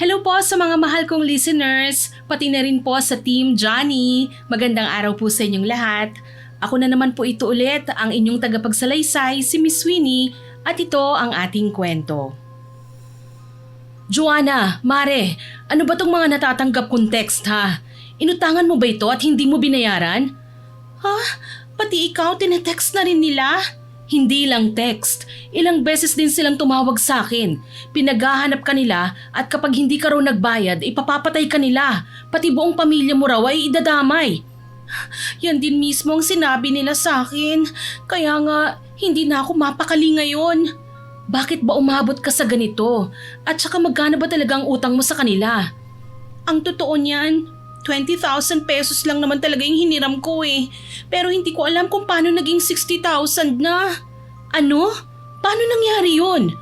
Hello po sa mga mahal kong listeners, pati na rin po sa Team Johnny. Magandang araw po sa inyong lahat. Ako na naman po ito ulit, ang inyong tagapagsalaysay, si Miss Winnie, at ito ang ating kwento. Joanna, Mare, ano ba tong mga natatanggap kong text ha? Inutangan mo ba ito at hindi mo binayaran? Ha? Pati ikaw, tinetext na rin nila? Hindi lang text. Ilang beses din silang tumawag sa akin. Pinaghahanap ka nila at kapag hindi ka raw nagbayad, ipapapatay ka nila. Pati buong pamilya mo raw ay idadamay. Yan din mismo ang sinabi nila sa akin. Kaya nga, hindi na ako mapakali ngayon. Bakit ba umabot ka sa ganito? At saka magkano ba talaga ang utang mo sa kanila? Ang totoo niyan, 20,000 pesos lang naman talaga yung hiniram ko eh. Pero hindi ko alam kung paano naging 60,000 na. Ano? Paano nangyari yun?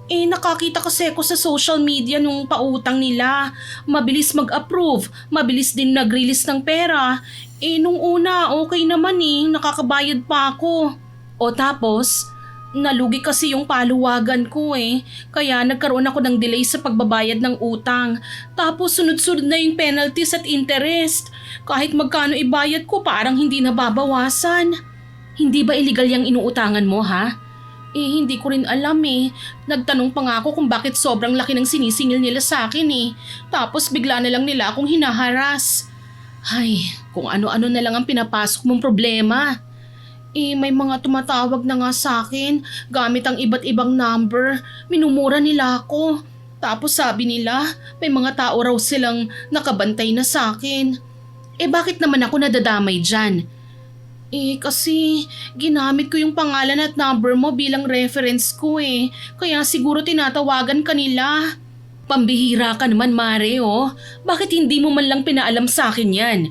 Nakakita kasi ako sa social media nung pautang nila. Mabilis mag-approve, mabilis din nag-release ng pera. Nung una, okay naman nakakabayad pa ako. O tapos, nalugi kasi yung paluwagan ko eh. Kaya nagkaroon ako ng delay sa pagbabayad ng utang. Tapos sunod-sunod na yung penalties at interest. Kahit magkano ibayad ko parang hindi nababawasan. Hindi ba illegal yung inuutangan mo ha? Hindi ko rin alam eh. Nagtanong pa nga ako kung bakit sobrang laki ng sinisingil nila sa akin eh. Tapos bigla na lang nila akong hinaharas. Ay, kung ano-ano na lang ang pinapasok mong problema. May mga tumatawag na nga sa akin gamit ang iba't ibang number. Minumura nila ako. Tapos sabi nila, may mga tao raw silang nakabantay na sa akin. Bakit naman ako nadadamay dyan? Kasi ginamit ko yung pangalan at number mo bilang reference ko eh. Kaya siguro tinatawagan ka nila. Pambihira ka naman, Mare oh. Bakit hindi mo man lang pinaalam sa akin yan?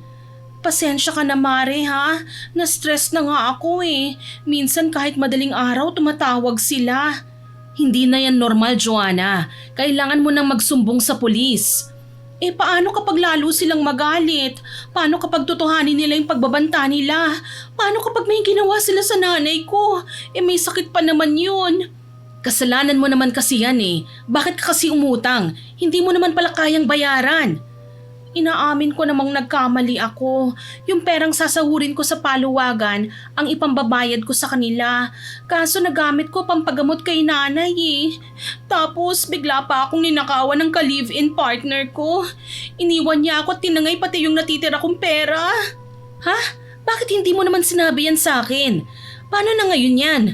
Pasensya ka na, Mare ha. Na-stress na nga ako eh. Minsan kahit madaling araw tumatawag sila. Hindi na yan normal, Joanna. Kailangan mo nang magsumbong sa pulis. Paano kapag lalo silang magalit? Paano kapag tutuhanin nila yung pagbabanta nila? Paano kapag may ginawa sila sa nanay ko? May sakit pa naman yun. Kasalanan mo naman kasi yan eh. Bakit ka kasi umutang? Hindi mo naman pala kayang bayaran. Inaamin ko namang nagkamali ako. Yung perang sasahurin ko sa paluwagan, ang ipambabayad ko sa kanila. Kaso nagamit ko pampagamot kay nanay eh. Tapos bigla pa akong ninakawan ng ka-live-in partner ko. Iniwan niya ako at tinangay pati yung natitira kong pera. Ha? Bakit hindi mo naman sinabi yan sa akin? Paano na ngayon yan?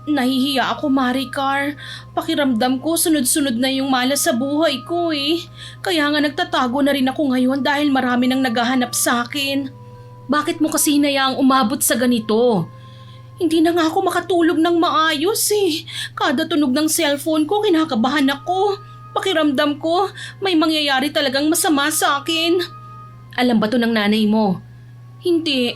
Nahihiya ako, Maricar. Pakiramdam ko sunod-sunod na yung malas sa buhay ko eh. Kaya nga nagtatago na rin ako ngayon dahil marami nang naghahanap sa akin. Bakit mo kasi hinayaang umabot sa ganito? Hindi na nga ako makatulog ng maayos eh. Kada tunog ng cellphone ko kinakabahan ako. Pakiramdam ko may mangyayari talagang masama sa akin. Alam ba to ng nanay mo? Hindi.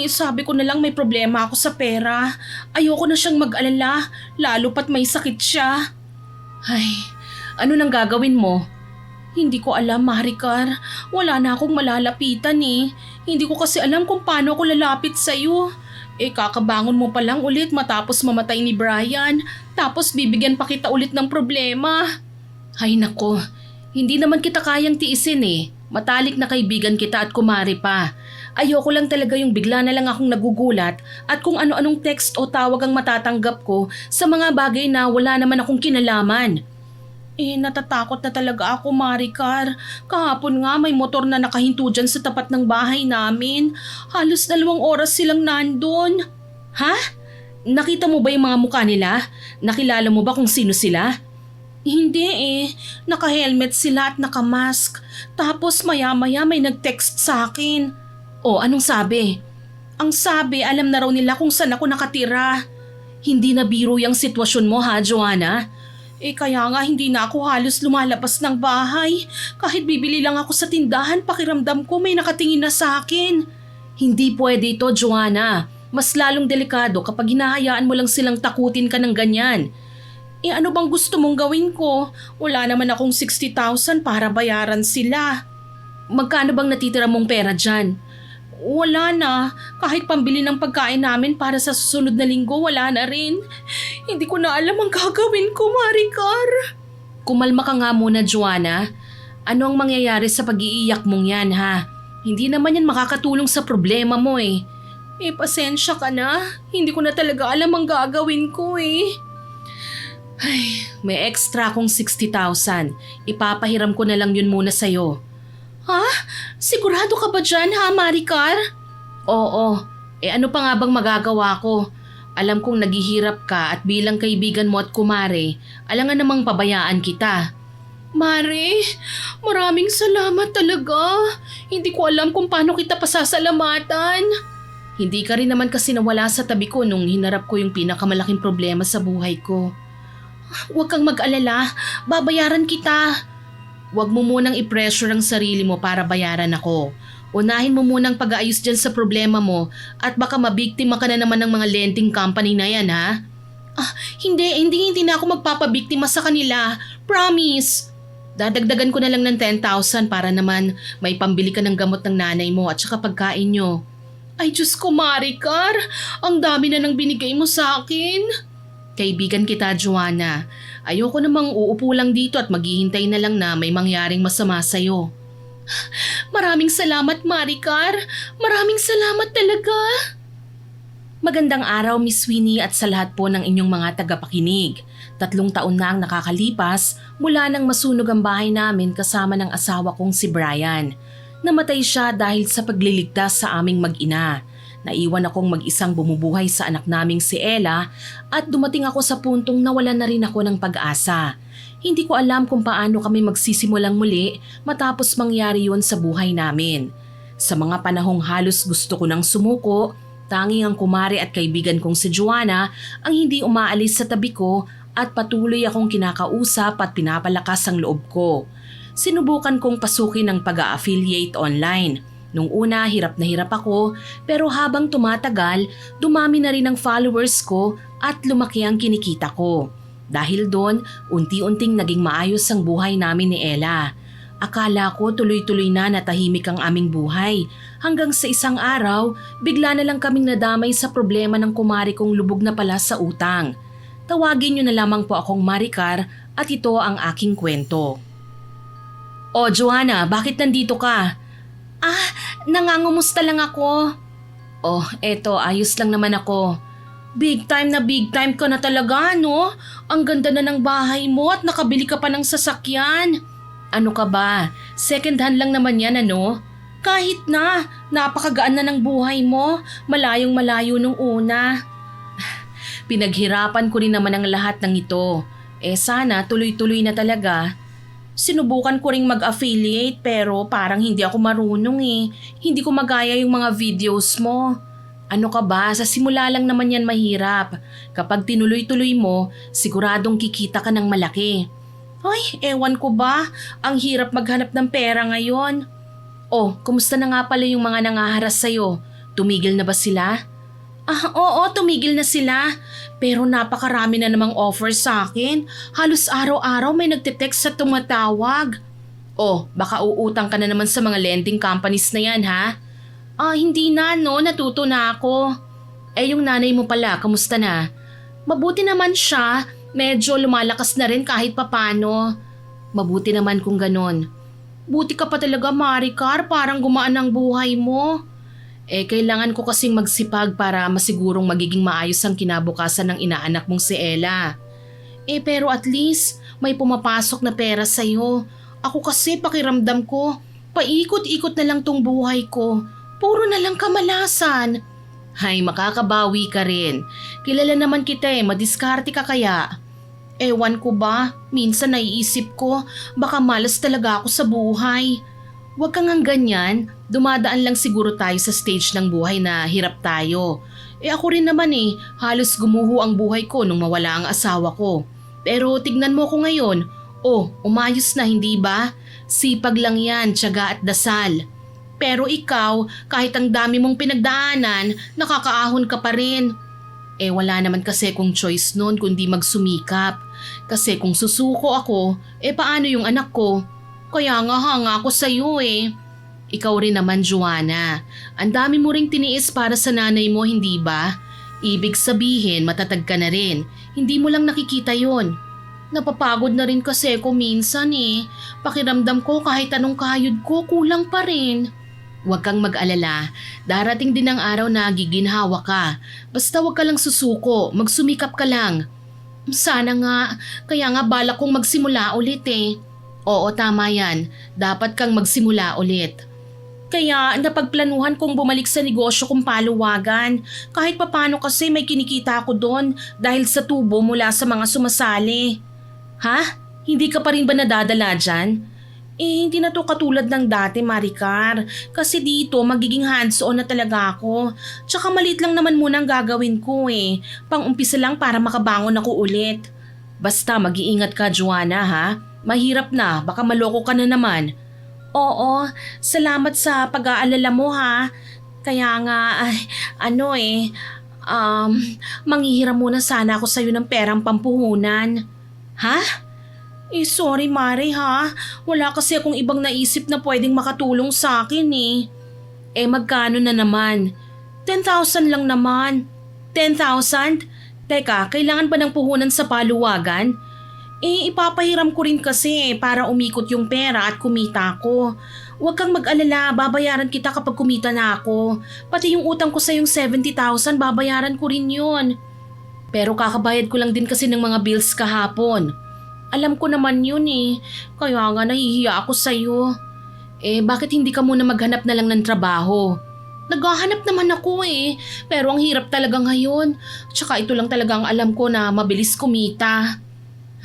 Sabi ko na lang may problema ako sa pera. Ayoko na siyang mag-alala, lalo pat may sakit siya. Ay, ano nang gagawin mo? Hindi ko alam, Maricar. Wala na akong malalapitan eh. Hindi ko kasi alam kung paano ako lalapit sa'yo. Kakabangon mo pa lang ulit matapos mamatay ni Brian. Tapos bibigyan pa kita ulit ng problema. Ay nako, hindi naman kita kayang tiisin eh. Matalik na kaibigan kita at kumari pa. Ayoko lang talaga yung bigla na lang akong nagugulat at kung ano-anong text o tawag ang matatanggap ko sa mga bagay na wala naman akong kinalaman. Natatakot na talaga ako, Maricar. Kahapon nga may motor na nakahinto dyan sa tapat ng bahay namin. Halos 2 oras silang nandun. Ha? Nakita mo ba yung mga mukha nila? Nakilala mo ba kung sino sila? Hindi Naka-helmet sila at naka-mask. Tapos maya-maya may nag-text sa akin. Anong sabi? Ang sabi, alam na raw nila kung saan ako nakatira. Hindi na biro yung sitwasyon mo ha, Joanna? Kaya nga hindi na ako halos lumalabas ng bahay. Kahit bibili lang ako sa tindahan, pakiramdam ko may nakatingin na sa akin. Hindi pwede ito, Joanna. Mas lalong delikado kapag hinahayaan mo lang silang takutin ka ng ganyan. Ano bang gusto mong gawin ko? Wala naman akong 60,000 para bayaran sila. Magkano bang natitira mong pera dyan? Wala na. Kahit pambili ng pagkain namin para sa susunod na linggo, wala na rin. Hindi ko na alam ang gagawin ko, Maricar. Kumalma ka nga muna, Joanna. Ano ang mangyayari sa pag-iiyak mong yan, ha? Hindi naman yan makakatulong sa problema mo eh. Pasensya ka na. Hindi ko na talaga alam ang gagawin ko eh. Ay, may extra akong 60,000. Ipapahiram ko na lang yun muna sa'yo. Ha? Sigurado ka ba dyan ha, Maricar? Oo. Ano pa nga bang magagawa ko? Alam kong naghihirap ka at bilang kaibigan mo at kumare, alangan namang pabayaan kita. Mare, maraming salamat talaga. Hindi ko alam kung paano kita pasasalamatan. Hindi ka rin naman kasi nawala sa tabi ko nung hinarap ko yung pinakamalaking problema sa buhay ko. Huwag kang mag-alala, babayaran kita. Huwag mo munang i-pressure ang sarili mo para bayaran ako. Unahin mo munang pag-aayos dyan sa problema mo at baka mabiktima ka na naman ng mga lending company na yan, ha? Hindi na ako magpapabiktima sa kanila. Promise. Dadagdagan ko na lang ng 10,000 para naman may pambili ka ng gamot ng nanay mo at saka pagkain nyo. Ay Diyos ko, Maricar, ang dami na nang binigay mo sa akin. Kaibigan kita, Joanna. Ayoko namang uupo lang dito at maghihintay na lang na may mangyaring masama sa'yo. Maraming salamat, Maricar. Maraming salamat talaga. Magandang araw, Miss Winnie at sa lahat po ng inyong mga tagapakinig. 3 taon na ang nakakalipas mula nang masunog ang bahay namin kasama ng asawa kong si Brian. Namatay siya dahil sa pagliligtas sa aming mag-ina. Naiwan akong mag-isang bumubuhay sa anak naming si Ella at dumating ako sa puntong nawalan na rin ako ng pag-asa. Hindi ko alam kung paano kami magsisimulang muli matapos mangyari yun sa buhay namin. Sa mga panahong halos gusto ko nang sumuko, tanging ang kumare at kaibigan kong si Joanna ang hindi umaalis sa tabi ko at patuloy akong kinakausap at pinapalakas ang loob ko. Sinubukan kong pasukin ang pag-a-affiliate online. Nung una, hirap na hirap ako pero habang tumatagal, dumami na rin ang followers ko at lumaki ang kinikita ko. Dahil doon, unti-unting naging maayos ang buhay namin ni Ella. Akala ko tuloy-tuloy na natahimik ang aming buhay. Hanggang sa isang araw, bigla na lang kaming nadamay sa problema ng kumari kong lubog na pala sa utang. Tawagin niyo na lamang po akong Maricar at ito ang aking kwento. O Joanna, bakit nandito ka? Nangangumusta lang ako. Eto, ayos lang naman ako. Big time ka na talaga, no? Ang ganda na ng bahay mo at nakabili ka pa ng sasakyan. Ano ka ba? Second hand lang naman yan, ano? Kahit na, napakagaan na ng buhay mo. Malayong malayo nung una. Pinaghirapan ko rin naman ang lahat ng ito. Sana tuloy-tuloy na talaga. Sinubukan ko ring mag-affiliate pero parang hindi ako marunong eh. Hindi ko magaya yung mga videos mo. Ano ka ba? Sa simula lang naman yan mahirap. Kapag tinuloy-tuloy mo, siguradong kikita ka ng malaki. Ay, ewan ko ba? Ang hirap maghanap ng pera ngayon. Kumusta na nga pala yung mga nangaharas sa'yo? Tumigil na ba sila? Oo, tumigil na sila. Pero napakarami na namang offers sa akin. Halos araw-araw may nagte-text sa tumatawag. Baka uutang ka na naman sa mga lending companies na yan, ha? Hindi na, no. Natuto na ako. Yung nanay mo pala, kamusta na? Mabuti naman siya. Medyo lumalakas na rin kahit papano. Mabuti naman kung ganon. Buti ka pa talaga, Maricar. Parang gumaan ang buhay mo. Kailangan ko kasing magsipag para masigurong magiging maayos ang kinabukasan ng inaanak mong si Ella. Pero at least may pumapasok na pera sa'yo. Ako kasi pakiramdam ko, paikot-ikot na lang tong buhay ko. Puro na lang kamalasan. Hay, makakabawi ka rin. Kilala naman kita madiskarte ka kaya. Ewan ko ba, minsan naiisip ko, baka malas talaga ako sa buhay. Huwag kang ang ganyan, dumadaan lang siguro tayo sa stage ng buhay na hirap tayo. Ako rin naman halos gumuho ang buhay ko nung mawala ang asawa ko. Pero tignan mo ko ngayon, umayos na hindi ba? Sipag lang yan, tiyaga at dasal. Pero ikaw, kahit ang dami mong pinagdaanan, nakakaahon ka pa rin. Wala naman kasi kung choice nun kundi magsumikap. Kasi kung susuko ako, paano yung anak ko? Kaya nga hanga ako sa'yo Ikaw rin naman, Joanna. Ang dami mo ring tiniis para sa nanay mo, hindi ba? Ibig sabihin, matatag ka na rin. Hindi mo lang nakikita yon. Napapagod na rin kasi ako minsan eh. Pakiramdam ko kahit anong kayod ko, kulang pa rin. Huwag kang mag-alala. Darating din ang araw na giginhawa ka. Basta huwag ka lang susuko, magsumikap ka lang. Sana nga, kaya nga balak kong magsimula ulit eh. Oo, tama yan. Dapat kang magsimula ulit. Kaya napagplanuhan kong bumalik sa negosyo kong paluwagan. Kahit papano kasi may kinikita ako doon dahil sa tubo mula sa mga sumasali. Ha? Hindi ka pa rin ba nadadala dyan? Hindi na to katulad ng dati, Maricar. Kasi dito, magiging hands-on na talaga ako. Tsaka maliit lang naman muna ang gagawin ko eh. Pang-umpisa lang para makabangon ako ulit. Basta mag-iingat ka, Joanna, ha? Mahirap na, baka maloko ka na naman. Oo, salamat sa pag-aalala mo, ha? Kaya nga, manghihiram muna sana ako sa'yo ng perang pampuhunan. Ha? Sorry Mari ha. Wala kasi akong ibang naisip na pwedeng makatulong sa akin eh. Magkano na naman? 10,000 lang naman. 10,000? Teka, kailangan ba ng puhunan sa paluwagan? Ipapahiram ko rin kasi para umikot yung pera at kumita ako. Huwag kang mag-alala, babayaran kita kapag kumita na ako. Pati yung utang ko sa yung 70,000, babayaran ko rin yun. Pero kakabayad ko lang din kasi ng mga bills kahapon. Alam ko naman yun eh, kaya nga nahihiya ako sa'yo. Bakit hindi ka muna maghanap na lang ng trabaho? Naghahanap naman ako eh, pero ang hirap talaga ngayon. Tsaka ito lang talaga ang alam ko na mabilis kumita.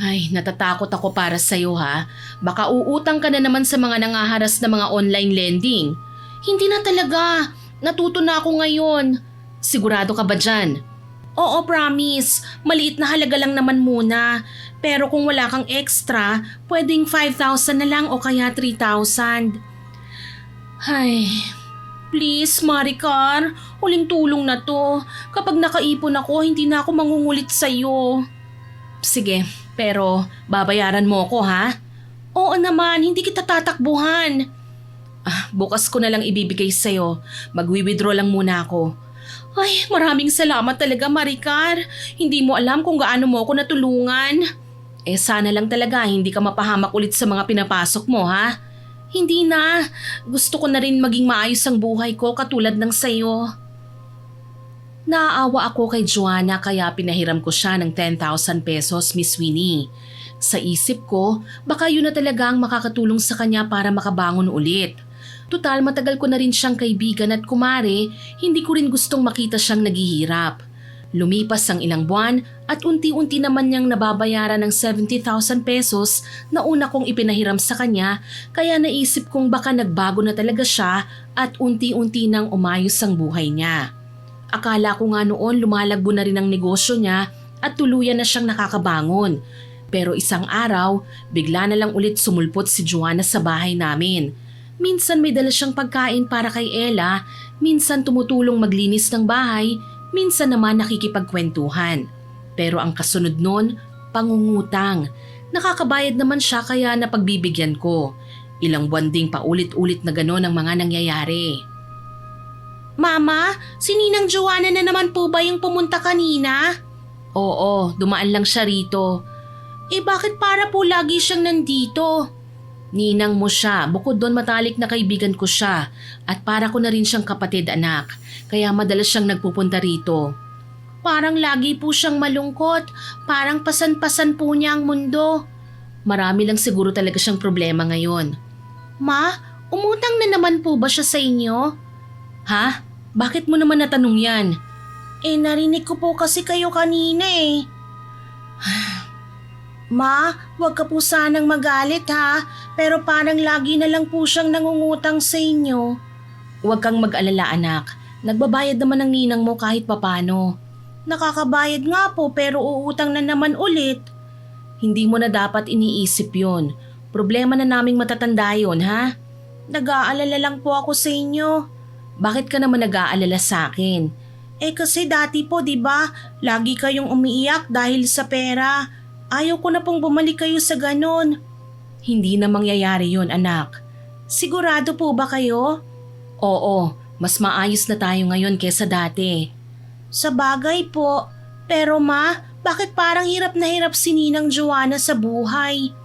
Ay, natatakot ako para sa'yo ha. Baka uutang ka na naman sa mga nangaharas na mga online lending. Hindi na talaga, natuto na ako ngayon. Sigurado ka ba dyan? Oo, promise. Maliit na halaga lang naman muna. Pero kung wala kang extra, pwedeng 5,000 na lang o kaya 3,000. Ay, please Maricar, huling tulong na to. Kapag nakaipon ako, hindi na ako mangungulit sa'yo. Sige, pero babayaran mo ako ha? Oo naman, hindi kita tatakbuhan. Bukas ko na lang ibibigay sa'yo. Magwi-withdraw lang muna ako. Ay, maraming salamat talaga Maricar. Hindi mo alam kung gaano mo ako natulungan. Sana lang talaga hindi ka mapahamak ulit sa mga pinapasok mo ha. Hindi na. Gusto ko na rin maging maayos ang buhay ko katulad ng sayo. Naaawa ako kay Joanna kaya pinahiram ko siya ng 10,000 pesos, Miss Winnie. Sa isip ko, baka yun na talaga ang makakatulong sa kanya para makabangon ulit. Tutal matagal ko na rin siyang kaibigan at kumare, hindi ko rin gustong makita siyang naghihirap. Lumipas ang ilang buwan at unti-unti naman niyang nababayaran ng 70,000 pesos na una kong ipinahiram sa kanya kaya naisip kong baka nagbago na talaga siya at unti-unti nang umayos ang buhay niya. Akala ko nga noon lumalagbo na rin ang negosyo niya at tuluyan na siyang nakakabangon. Pero isang araw, bigla na lang ulit sumulpot si Joanna sa bahay namin. Minsan may dala siyang pagkain para kay Ella, minsan tumutulong maglinis ng bahay, minsan naman nakikipagkwentuhan. Pero ang kasunod nun, pangungutang. Nakakabayad naman siya kaya napagbibigyan ko. Ilang buwan ding paulit-ulit na gano'n ang mga nangyayari. Mama, si Ninang Joanna na naman po ba yung pumunta kanina? Oo, dumaan lang siya rito. Bakit para po lagi siyang nandito? Ninang mo siya, bukod doon matalik na kaibigan ko siya at para ko na rin siyang kapatid anak, kaya madalas siyang nagpupunta rito. Parang lagi po siyang malungkot, parang pasan-pasan po niya ang mundo. Marami lang siguro talaga siyang problema ngayon. Ma, umutang na naman po ba siya sa inyo? Ha? Bakit mo naman natanong yan? Narinig ko po kasi kayo kanina eh. Ma, wag ka po sanang magalit ha, pero parang lagi na lang po siyang nangungutang sa inyo. Huwag kang mag-alala anak, nagbabayad naman ang ninang mo kahit papano. Nakakabayad nga po pero uutang na naman ulit. Hindi mo na dapat iniisip yon. Problema na naming matatanda yon ha. Nag-aalala lang po ako sa inyo. Bakit ka naman nag-aalala sa akin? Kasi dati po 'di ba, lagi kayong umiiyak dahil sa pera. Ayaw ko na pong bumalik kayo sa ganon. Hindi na mangyayari yon anak. Sigurado po ba kayo? Oo, mas maayos na tayo ngayon kesa dati. Sa bagay po, pero ma, Bakit parang hirap na hirap si Ninang Joanna sa buhay?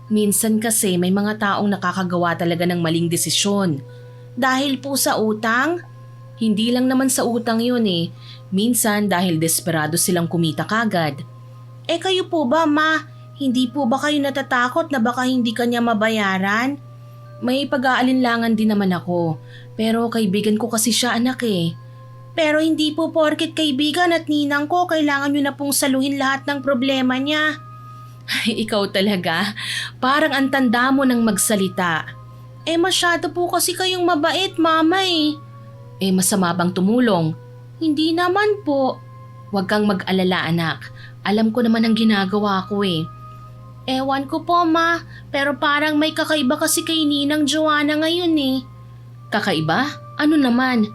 Minsan kasi may mga taong nakakagawa talaga ng maling desisyon. Dahil po sa utang? Hindi lang naman sa utang yun eh. Minsan dahil desperado silang kumita kagad. Kayo po ba, Ma? Hindi po ba kayo natatakot na baka hindi kanya mabayaran? May pag-aalinlangan din naman ako. Pero kaibigan ko kasi siya anak eh. Pero hindi po porket kaibigan at ninang ko, kailangan nyo na pong saluhin lahat ng problema niya. Ay, ikaw talaga. Parang ang tanda mo ng magsalita. Masyado po kasi kayong mabait, Mama eh. Masama bang tumulong? Hindi naman po. Huwag kang mag-alala anak. Alam ko naman ang ginagawa ko eh. Ewan ko po Ma, pero parang may kakaiba kasi kay Ninang Joanna ngayon eh. Kakaiba? Ano naman?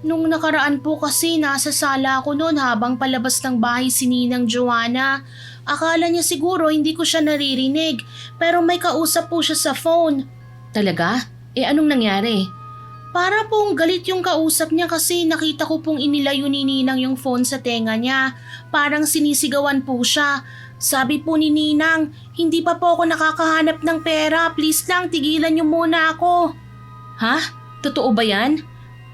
Nung nakaraan po kasi nasa sala ako noon habang palabas ng bahay si Ninang Joanna. Akala niya siguro hindi ko siya naririnig pero may kausap po siya sa phone. Talaga? Anong nangyari? Para pong galit yung kausap niya kasi nakita ko pong inilayo ni Ninang yung phone sa tenga niya. Parang sinisigawan po siya. Sabi po ni Ninang, hindi pa po ako nakakahanap ng pera. Please lang, tigilan niyo muna ako. Ha? Totoo ba yan?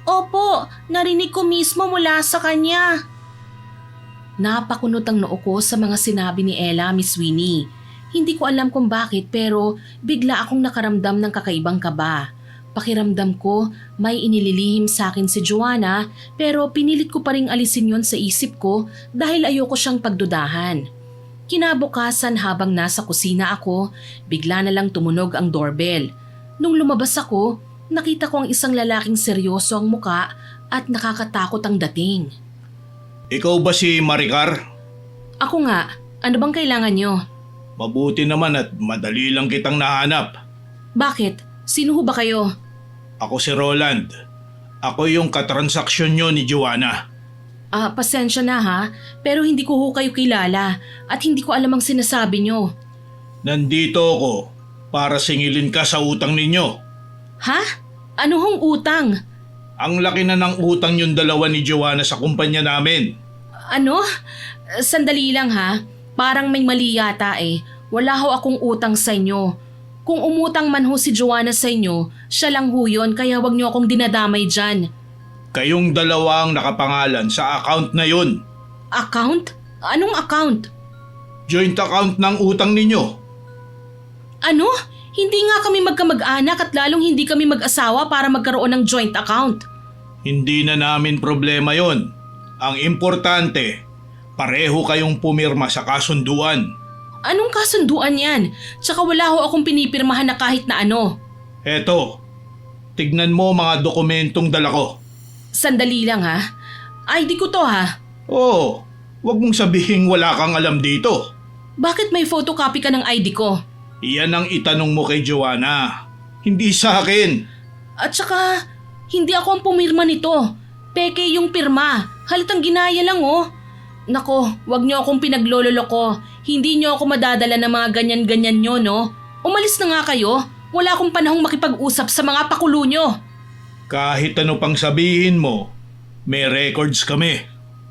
Opo, narinig ko mismo mula sa kanya. Napakunot ang noo ko sa mga sinabi ni Ella, Miss Winnie. Hindi ko alam kung bakit pero bigla akong nakaramdam ng kakaibang kaba. Pakiramdam ko may inililihim sa akin si Joanna pero pinilit ko pa ring alisin yon sa isip ko dahil ayoko siyang pagdudahan. Kinabukasan habang nasa kusina ako, bigla na lang tumunog ang doorbell. Nung lumabas ako, nakita ko ang isang lalaking seryoso ang muka at nakakatakot ang dating. Ikaw ba si Maricar? Ako nga, ano bang kailangan nyo? Mabuti naman at madali lang kitang nahanap. Bakit? Sino ho ba kayo? Ako si Roland. Ako yung katransaksyon nyo ni Joanna. Pasensya na ha, pero hindi ko ho kayo kilala at hindi ko alam ang sinasabi nyo. Nandito ako para singilin ka sa utang ninyo. Ha? Ano hong utang? Ang laki na ng utang yung dalawa ni Joanna sa kumpanya namin. Ano? Sandali lang ha, parang may mali yata eh. Wala ho akong utang sa inyo. Kung umutang man ho si Joanna sa inyo, siya lang ho yun kaya wag niyo akong dinadamay dyan. Kayong dalawa ang nakapangalan sa account na yun. Account? Anong account? Joint account ng utang ninyo. Ano? Hindi nga kami magkamag-anak at lalong hindi kami mag-asawa para magkaroon ng joint account. Hindi na namin problema yon. Ang importante, pareho kayong pumirma sa kasunduan. Anong kasunduan yan? Tsaka wala ho akong pinipirmahan na kahit na ano. Eto, tignan mo mga dokumentong dala ko. Sandali lang ha. ID ko to ha. Oo, wag mong sabihing wala kang alam dito. Bakit may photocopy ka ng ID ko? Iyan ang itanong mo kay Joanna. Hindi sa akin. At saka, hindi ako ang pumirma nito. Peke yung pirma. Halatang ginaya lang oh. Nako, wag niyo akong pinaglololoko. Hindi niyo ako madadala ng mga ganyan-ganyan nyo, no? Umalis na nga kayo. Wala akong panahong makipag-usap sa mga pakulo nyo. Kahit ano pang sabihin mo, may records kami.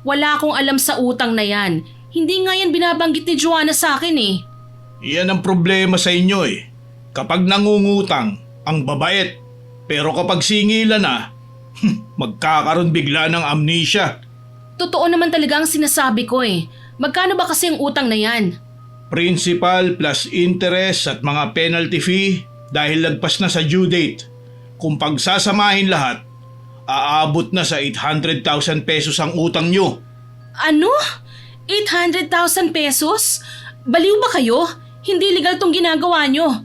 Wala akong alam sa utang na yan. Hindi nga yan binabanggit ni Joanna sa akin eh. Iyan ang problema sa inyo eh. Kapag nangungutang, ang babait. Pero kapag singilan na, magkakaroon bigla ng amnesia. Totoo naman talaga ang sinasabi ko eh. Magkano ba kasi ang utang na yan? Principal plus interest at mga penalty fee dahil lagpas na sa due date. Kung pagsasamahin lahat, aabot na sa 800,000 pesos ang utang nyo. Ano? 800,000 pesos? Baliw ba kayo? Hindi legal tong ginagawa nyo.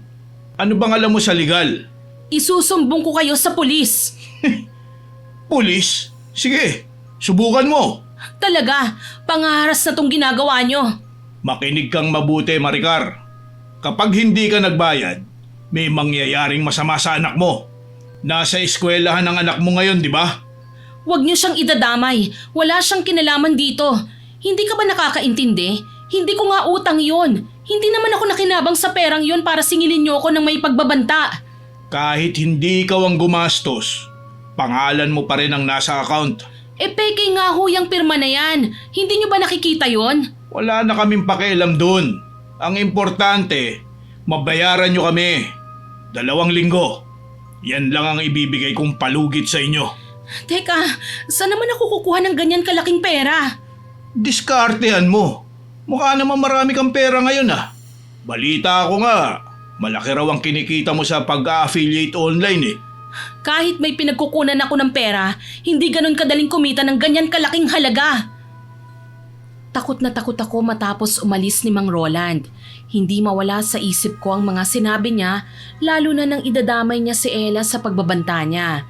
Ano bang alam mo sa legal? Isusumbong ko kayo sa pulis. Pulis? Sige, subukan mo. Talaga, pangaharas na tong ginagawa nyo. Makinig kang mabuti, Maricar. Kapag hindi ka nagbayad, may mangyayaring masama sa anak mo. Nasa eskwelahan ang anak mo ngayon, di ba? Huwag niyo siyang idadamay. Wala siyang kinalaman dito. Hindi ka ba nakakaintindi? Hindi ko nga utang yon. Hindi naman ako nakinabang sa perang yon para singilin niyo ako ng may pagbabanta. Kahit hindi ikaw ang gumastos, pangalan mo pa rin ang nasa account. Peke nga ho yung pirma na yan. Hindi nyo ba nakikita yon? Wala na kaming pakialam dun. Ang importante, mabayaran nyo kami. 2 linggo. Yan lang ang ibibigay kong palugit sa inyo. Teka, saan naman ako kukuha ng ganyan kalaking pera? Diskartehan mo. Mukha naman marami kang pera ngayon ah. Balita ako nga, malaki raw ang kinikita mo sa pag-affiliate online eh. Kahit may pinagkukunan ako ng pera, hindi ganun kadaling kumita ng ganyan kalaking halaga. Takot na takot ako matapos umalis ni Mang Roland. Hindi mawala sa isip ko ang mga sinabi niya, lalo na nang idadamay niya si Ella sa pagbabanta niya.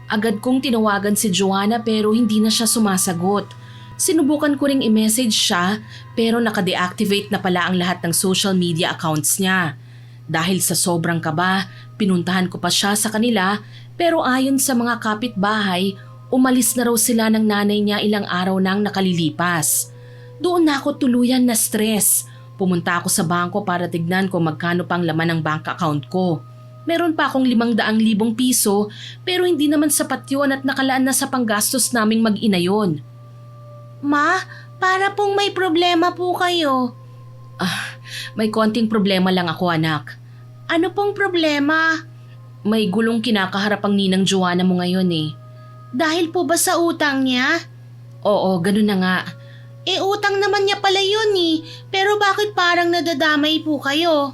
Agad kong tinawagan si Joanna pero hindi na siya sumasagot. Sinubukan ko ring i-message siya pero naka-deactivate na pala ang lahat ng social media accounts niya. Dahil sa sobrang kaba, pinuntahan ko pa siya sa kanila pero ayon sa mga kapitbahay, umalis na raw sila ng nanay niya ilang araw nang nakalilipas. Doon na ako tuluyan na stress. Pumunta ako sa bangko para tignan kung magkano pang laman ng bank account ko. Meron pa akong 500,000 piso pero hindi naman sapat yun at nakalaan na sa panggastos naming mag-ina yun. Ma, para pong may problema po kayo. May konting problema lang ako anak. Ano pong problema? May gulong kinakaharap ang ninang Joanna mo ngayon eh. Dahil po ba sa utang niya? Oo, ganun na nga. Utang naman niya pala yun eh. Pero bakit parang nadadamay po kayo?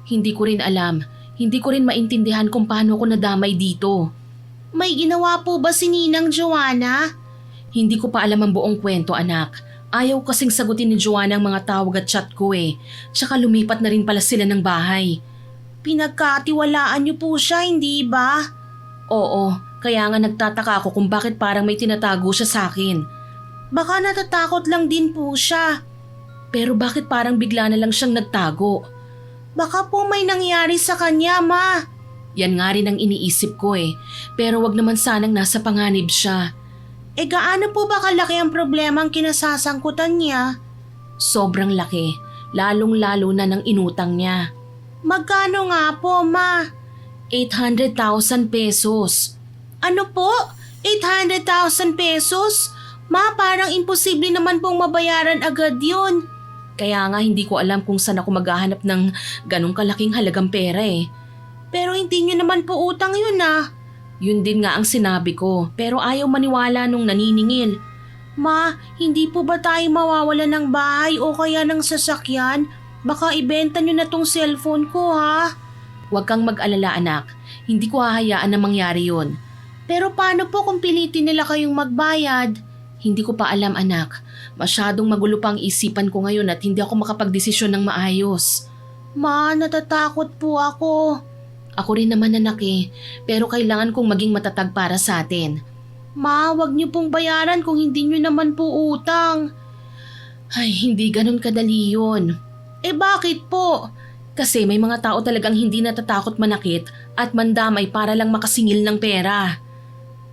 Hindi ko rin alam. Hindi ko rin maintindihan kung paano ko nadamay dito. May ginawa po ba si Ninang Joanna? Hindi ko pa alam ang buong kwento anak. Ayaw kasing sagutin ni Joanna ang mga tawag at chat ko eh. Tsaka lumipat na rin pala sila ng bahay. Pinagkatiwalaan niyo po siya, hindi ba? Oo, kaya nga nagtataka ako kung bakit parang may tinatago siya sa akin. Baka natatakot lang din po siya. Pero bakit parang bigla na lang siyang nagtago? Baka po may nangyari sa kanya, ma. Yan nga rin ang iniisip ko eh. Pero wag naman sanang nasa panganib siya. Gaano po ba kalaki ang problema ang kinasasangkutan niya? Sobrang laki, lalong-lalo na ng inutang niya. Magkano nga po, ma? 800,000 pesos. Ano po? 800,000 pesos? Ma, parang imposible naman pong mabayaran agad yun. Kaya nga hindi ko alam kung saan ako maghahanap ng ganong kalaking halagang pera eh. Pero hindi nyo naman po utang yun ah. Yun din nga ang sinabi ko pero ayaw maniwala nung naniningil. Ma, hindi po ba tayo mawawala ng bahay o kaya ng sasakyan? Baka ibenta nyo na tong cellphone ko ha. Huwag kang mag-alala anak, hindi ko hahayaan na mangyari yun. Pero paano po kung pilitin nila kayong magbayad? Hindi ko pa alam anak, masyadong magulo pa ang isipan ko ngayon at hindi ako makapagdesisyon ng maayos. Ma, natatakot po ako. Ako rin naman anak eh, pero kailangan kong maging matatag para sa atin. Ma, wag niyo pong bayaran kung hindi niyo naman po utang. Ay, hindi ganun kadali yun. Bakit po? Kasi may mga tao talagang hindi natatakot manakit at mandamay para lang makasingil ng pera.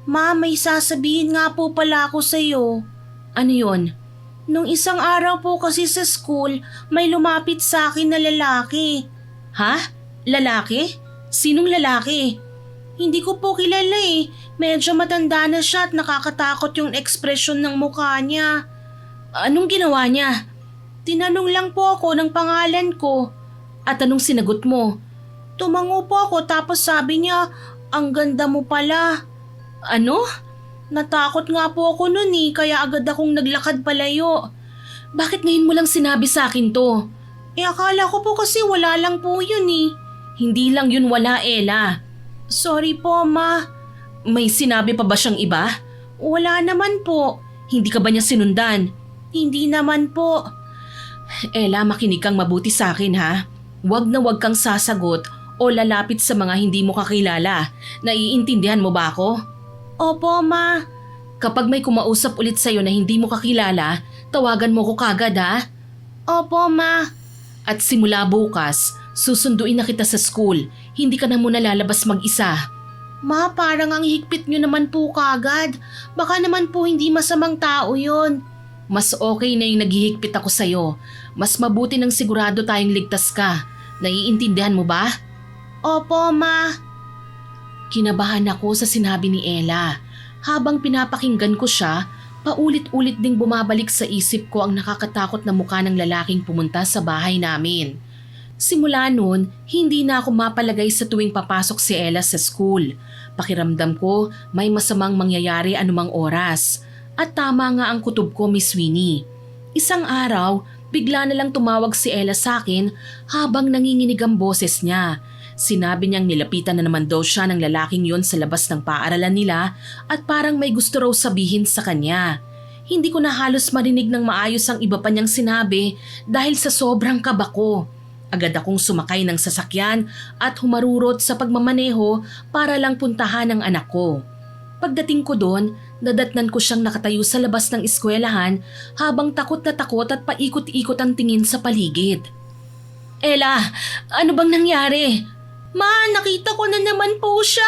Ma, may sasabihin nga po pala ako sa'yo. Ano yun? Nung isang araw po kasi sa school, may lumapit sa akin na lalaki. Ha? Lalaki? Sinong lalaki? Hindi ko po kilala eh. Medyo matanda na siya at nakakatakot yung ekspresyon ng mukha niya. Anong ginawa niya? Tinanong lang po ako ng pangalan ko. At anong sinagot mo? Tumango po ako tapos sabi niya, ang ganda mo pala. Ano? Natakot nga po ako nun eh, kaya agad akong naglakad palayo. Bakit ngayon mo lang sinabi sa akin to? Akala ko po kasi wala lang po yun eh. Hindi lang yun wala, Ella. Sorry po, ma. May sinabi pa ba siyang iba? Wala naman po. Hindi ka ba niya sinundan? Hindi naman po. Ella, makinig kang mabuti sa akin ha. Huwag na huwag kang sasagot o lalapit sa mga hindi mo kakilala. Naiintindihan mo ba ako? Opo, ma. Kapag may kumausap ulit sa'yo na hindi mo kakilala, tawagan mo ko kagad ha. Opo, ma. At simula bukas, susunduin na kita sa school. Hindi ka na muna lalabas mag-isa. Ma, parang ang higpit nyo naman po kagad. Baka naman po hindi masamang tao yon. Mas okay na yung naghihigpit ako sa'yo. Mas mabuti nang sigurado tayong ligtas ka. Naiintindihan mo ba? Opo, ma. Kinabahan ako sa sinabi ni Ella. Habang pinapakinggan ko siya, Paulit-ulit ding bumabalik sa isip ko ang nakakatakot na mukha ng lalaking pumunta sa bahay namin. Simula noon, hindi na ako mapalagay sa tuwing papasok si Ella sa school. Pakiramdam ko may masamang mangyayari anumang oras. At tama nga ang kutob ko, Miss Winnie. Isang araw, bigla na lang tumawag si Ella sa akin habang nanginginig ang boses niya. Sinabi niyang nilapitan na naman daw siya ng lalaking yon sa labas ng paaralan nila at parang may gusto raw sabihin sa kanya. Hindi ko na halos marinig ng maayos ang iba pa niyang sinabi dahil sa sobrang kaba ko. Agad akong sumakay ng sasakyan at humarurot sa pagmamaneho para lang puntahan ang anak ko. Pagdating ko doon, nadatnan ko siyang nakatayo sa labas ng eskwelahan habang takot na takot at paikot-ikot ang tingin sa paligid. Ella, ano bang nangyari? Ma, nakita ko na naman po siya.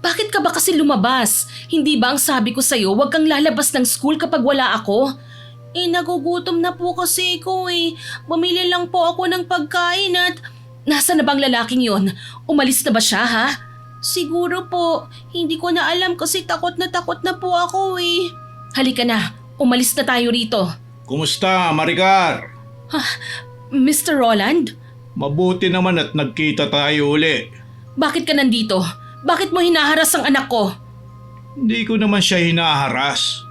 Bakit ka ba kasi lumabas? Hindi ba ang sabi ko sa'yo huwag kang lalabas ng school kapag wala ako? Nagugutom na po kasi ko Bumili lang po ako ng pagkain at… Nasaan na bang lalaking yon? Umalis na ba siya ha? Siguro po, hindi ko na alam kasi takot na po ako Halika na, umalis na tayo rito. Kumusta, Maricar? Mr. Roland? Mabuti naman at nagkita tayo uli. Bakit ka nandito? Bakit mo hinaharas ang anak ko? Hindi ko naman siya hinaharas.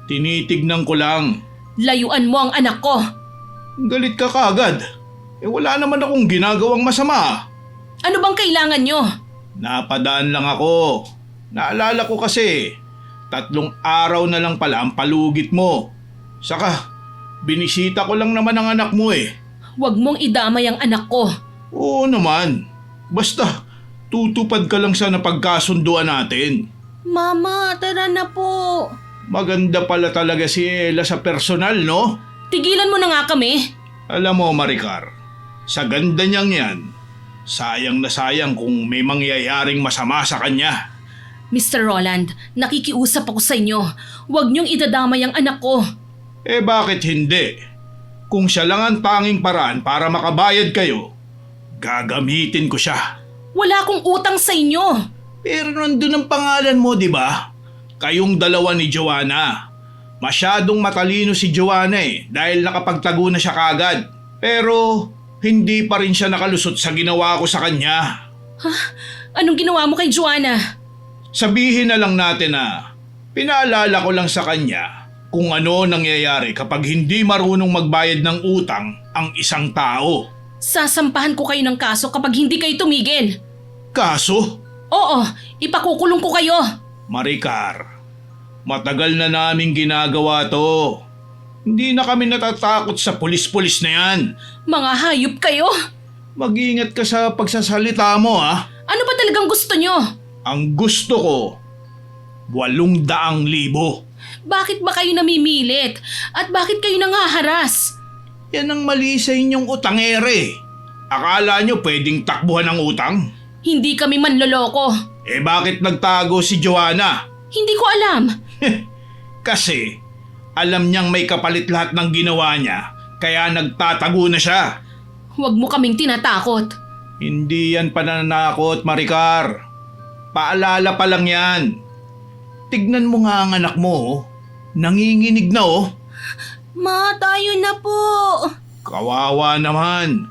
Tinitignan ko lang. Layuan mo ang anak ko. Galit ka kaagad. Wala naman akong ginagawang masama. Ano bang kailangan nyo? Napadaan lang ako. Naalala ko kasi, 3 araw na lang pala ang palugit mo. Saka, binisita ko lang naman ang anak mo Huwag mong idamay ang anak ko. Oo naman. Basta, tutupad ka lang sa napagkasunduan natin. Mama, tara na po. Maganda pala talaga si Ella sa personal, no? Tigilan mo na nga kami. Alam mo, Maricar, sa ganda niyang yan, sayang na sayang kung may mangyayaring masama sa kanya. Mr. Roland, nakikiusap ako sa inyo. Huwag niyong idadamay ang anak ko. Bakit hindi? Kung siya lang ang tanging paraan para makabayad kayo, gagamitin ko siya. Wala akong utang sa inyo. Pero nandun ang pangalan mo, di ba? Kayong dalawa ni Joanna. Masyadong matalino si Joanna dahil nakapagtago na siya kagad. Pero hindi pa rin siya nakalusot sa ginawa ko sa kanya. Anong ginawa mo kay Joanna? Sabihin na lang natin na pinaalala ko lang sa kanya kung ano nangyayari kapag hindi marunong magbayad ng utang ang isang tao. Sasampahan ko kayo ng kaso kapag hindi kayo tumigil. Kaso? Oo, ipakukulong ko kayo. Maricar, matagal na naming ginagawa to. Hindi na kami natatakot sa pulis-pulis na yan. Mga hayop kayo. Mag-ingat ka sa pagsasalita mo Ano ba talagang gusto nyo? Ang gusto ko, 800,000. Bakit ba kayo namimilit? At bakit kayo nangaharas? Yan ang mali sa inyong utangere. Akala nyo pwedeng takbuhan ng utang? Hindi kami manloloko. Bakit nagtago si Joanna? Hindi ko alam. Kasi alam niyang may kapalit lahat ng ginawa niya, kaya nagtatago na siya. Huwag mo kaming tinatakot. Hindi yan pananakot, Maricar. Paalala pa lang yan. Tignan mo nga ang anak mo. Nanginginig na Ma, tayo na po. Kawawa naman.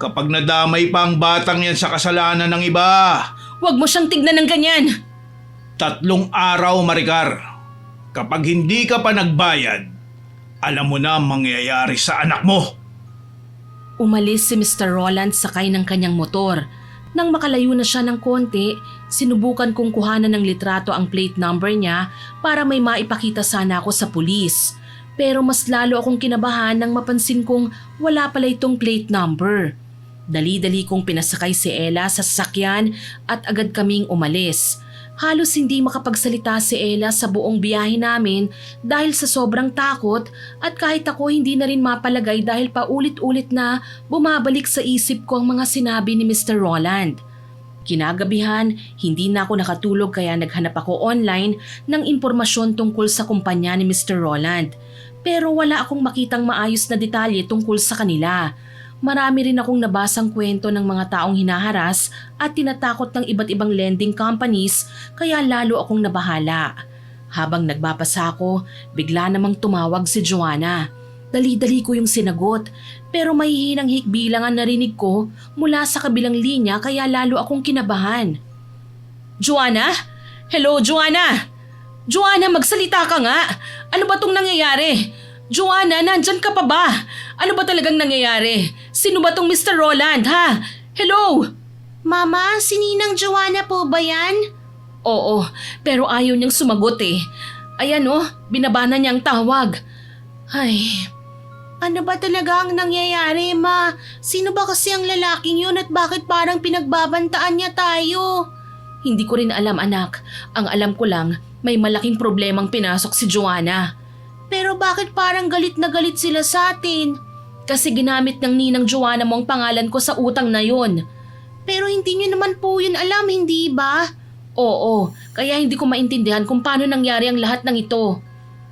Kapag nadamay pa ang batang yan sa kasalanan ng iba. Huwag mo siyang tignan ng ganyan. 3 araw, Maricar. Kapag hindi ka pa nagbayad, alam mo na ang mangyayari sa anak mo. Umalis si Mr. Roland sakay ng kanyang motor. Nang makalayo na siya ng konti, sinubukan kong kuhanan ng litrato ang plate number niya para may maipakita sana ako sa pulis. Pero mas lalo akong kinabahan nang mapansin kong wala pala itong plate number. Dali-dali kong pinasakay si Ella sa sasakyan at agad kaming umalis. Halos hindi makapagsalita si Ella sa buong biyahe namin dahil sa sobrang takot at kahit ako hindi na rin mapalagay dahil paulit-ulit na bumabalik sa isip ko ang mga sinabi ni Mr. Roland. Kinagabihan, hindi na ako nakatulog kaya naghanap ako online ng impormasyon tungkol sa kumpanya ni Mr. Roland. Pero wala akong makitang maayos na detalye tungkol sa kanila. Marami rin akong nabasang kwento ng mga taong hinaharas at tinatakot ng iba't ibang lending companies kaya lalo akong nabahala. Habang nagbabasa ako, bigla namang tumawag si Joanna. Dali-dali ko yung sinagot, pero may hihinang hikbi lang ang narinig ko mula sa kabilang linya kaya lalo akong kinabahan. Joanna? Hello, Joanna? Joanna, magsalita ka nga. Ano ba tong nangyayari? Joanna, nandyan ka pa ba? Ano ba talagang nangyayari? Sino ba tong Mr. Roland, ha? Hello? Mama, si Ninang Joanna po ba yan? Oo, pero ayaw niyang sumagot eh. Ayan oh, binabana niya ang tawag. Ay, ano ba talaga ang nangyayari, Ma? Sino ba kasi ang lalaking yun at bakit parang pinagbabantaan niya tayo? Hindi ko rin alam, anak. Ang alam ko lang, may malaking problemang pinasok si Joanna. Pero bakit parang galit na galit sila sa atin? Kasi ginamit ng ninang Joanna mo ang pangalan ko sa utang na yun. Pero hindi niyo naman po yun alam, hindi ba? Oo, kaya hindi ko maintindihan kung paano nangyari ang lahat ng ito.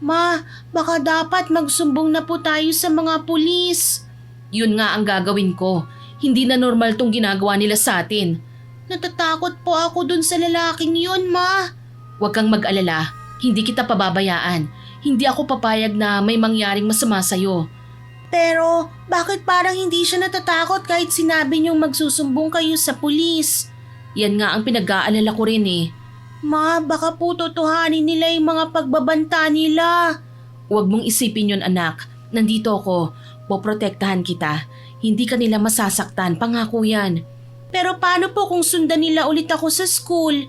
Ma, baka dapat magsumbong na po tayo sa mga pulis. Yun nga ang gagawin ko. Hindi na normal tong ginagawa nila sa atin. Natatakot po ako dun sa lalaking yun, Ma. Huwag kang mag-alala. Hindi kita pababayaan. Hindi ako papayag na may mangyaring masama sa'yo. Pero bakit parang hindi siya natatakot kahit sinabi niyong magsusumbong kayo sa pulis? Yan nga ang pinag-aalala ko rin eh. Ma, baka po totohanin nila yung mga pagbabanta nila. Huwag mong isipin yun, anak. Nandito ako. Poprotektahan kita. Hindi ka nila masasaktan. Pangako yan. Pero paano po kung sundan nila ulit ako sa school?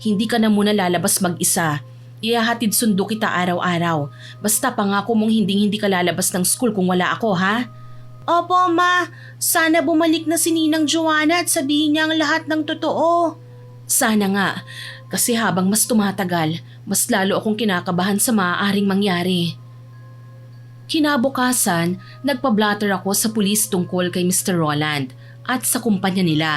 Hindi ka na muna lalabas mag-isa. Ihahatid sundo kita araw-araw. Basta pangako mong hindi ka lalabas ng school kung wala ako, ha? Opo, Ma. Sana bumalik na si Ninang Joanna at sabihin niya ang lahat ng totoo. Sana nga. Kasi habang mas tumatagal, mas lalo akong kinakabahan sa maaaring mangyari. Kinabukasan, nagpa-blatter ako sa pulis tungkol kay Mr. Roland at sa kumpanya nila.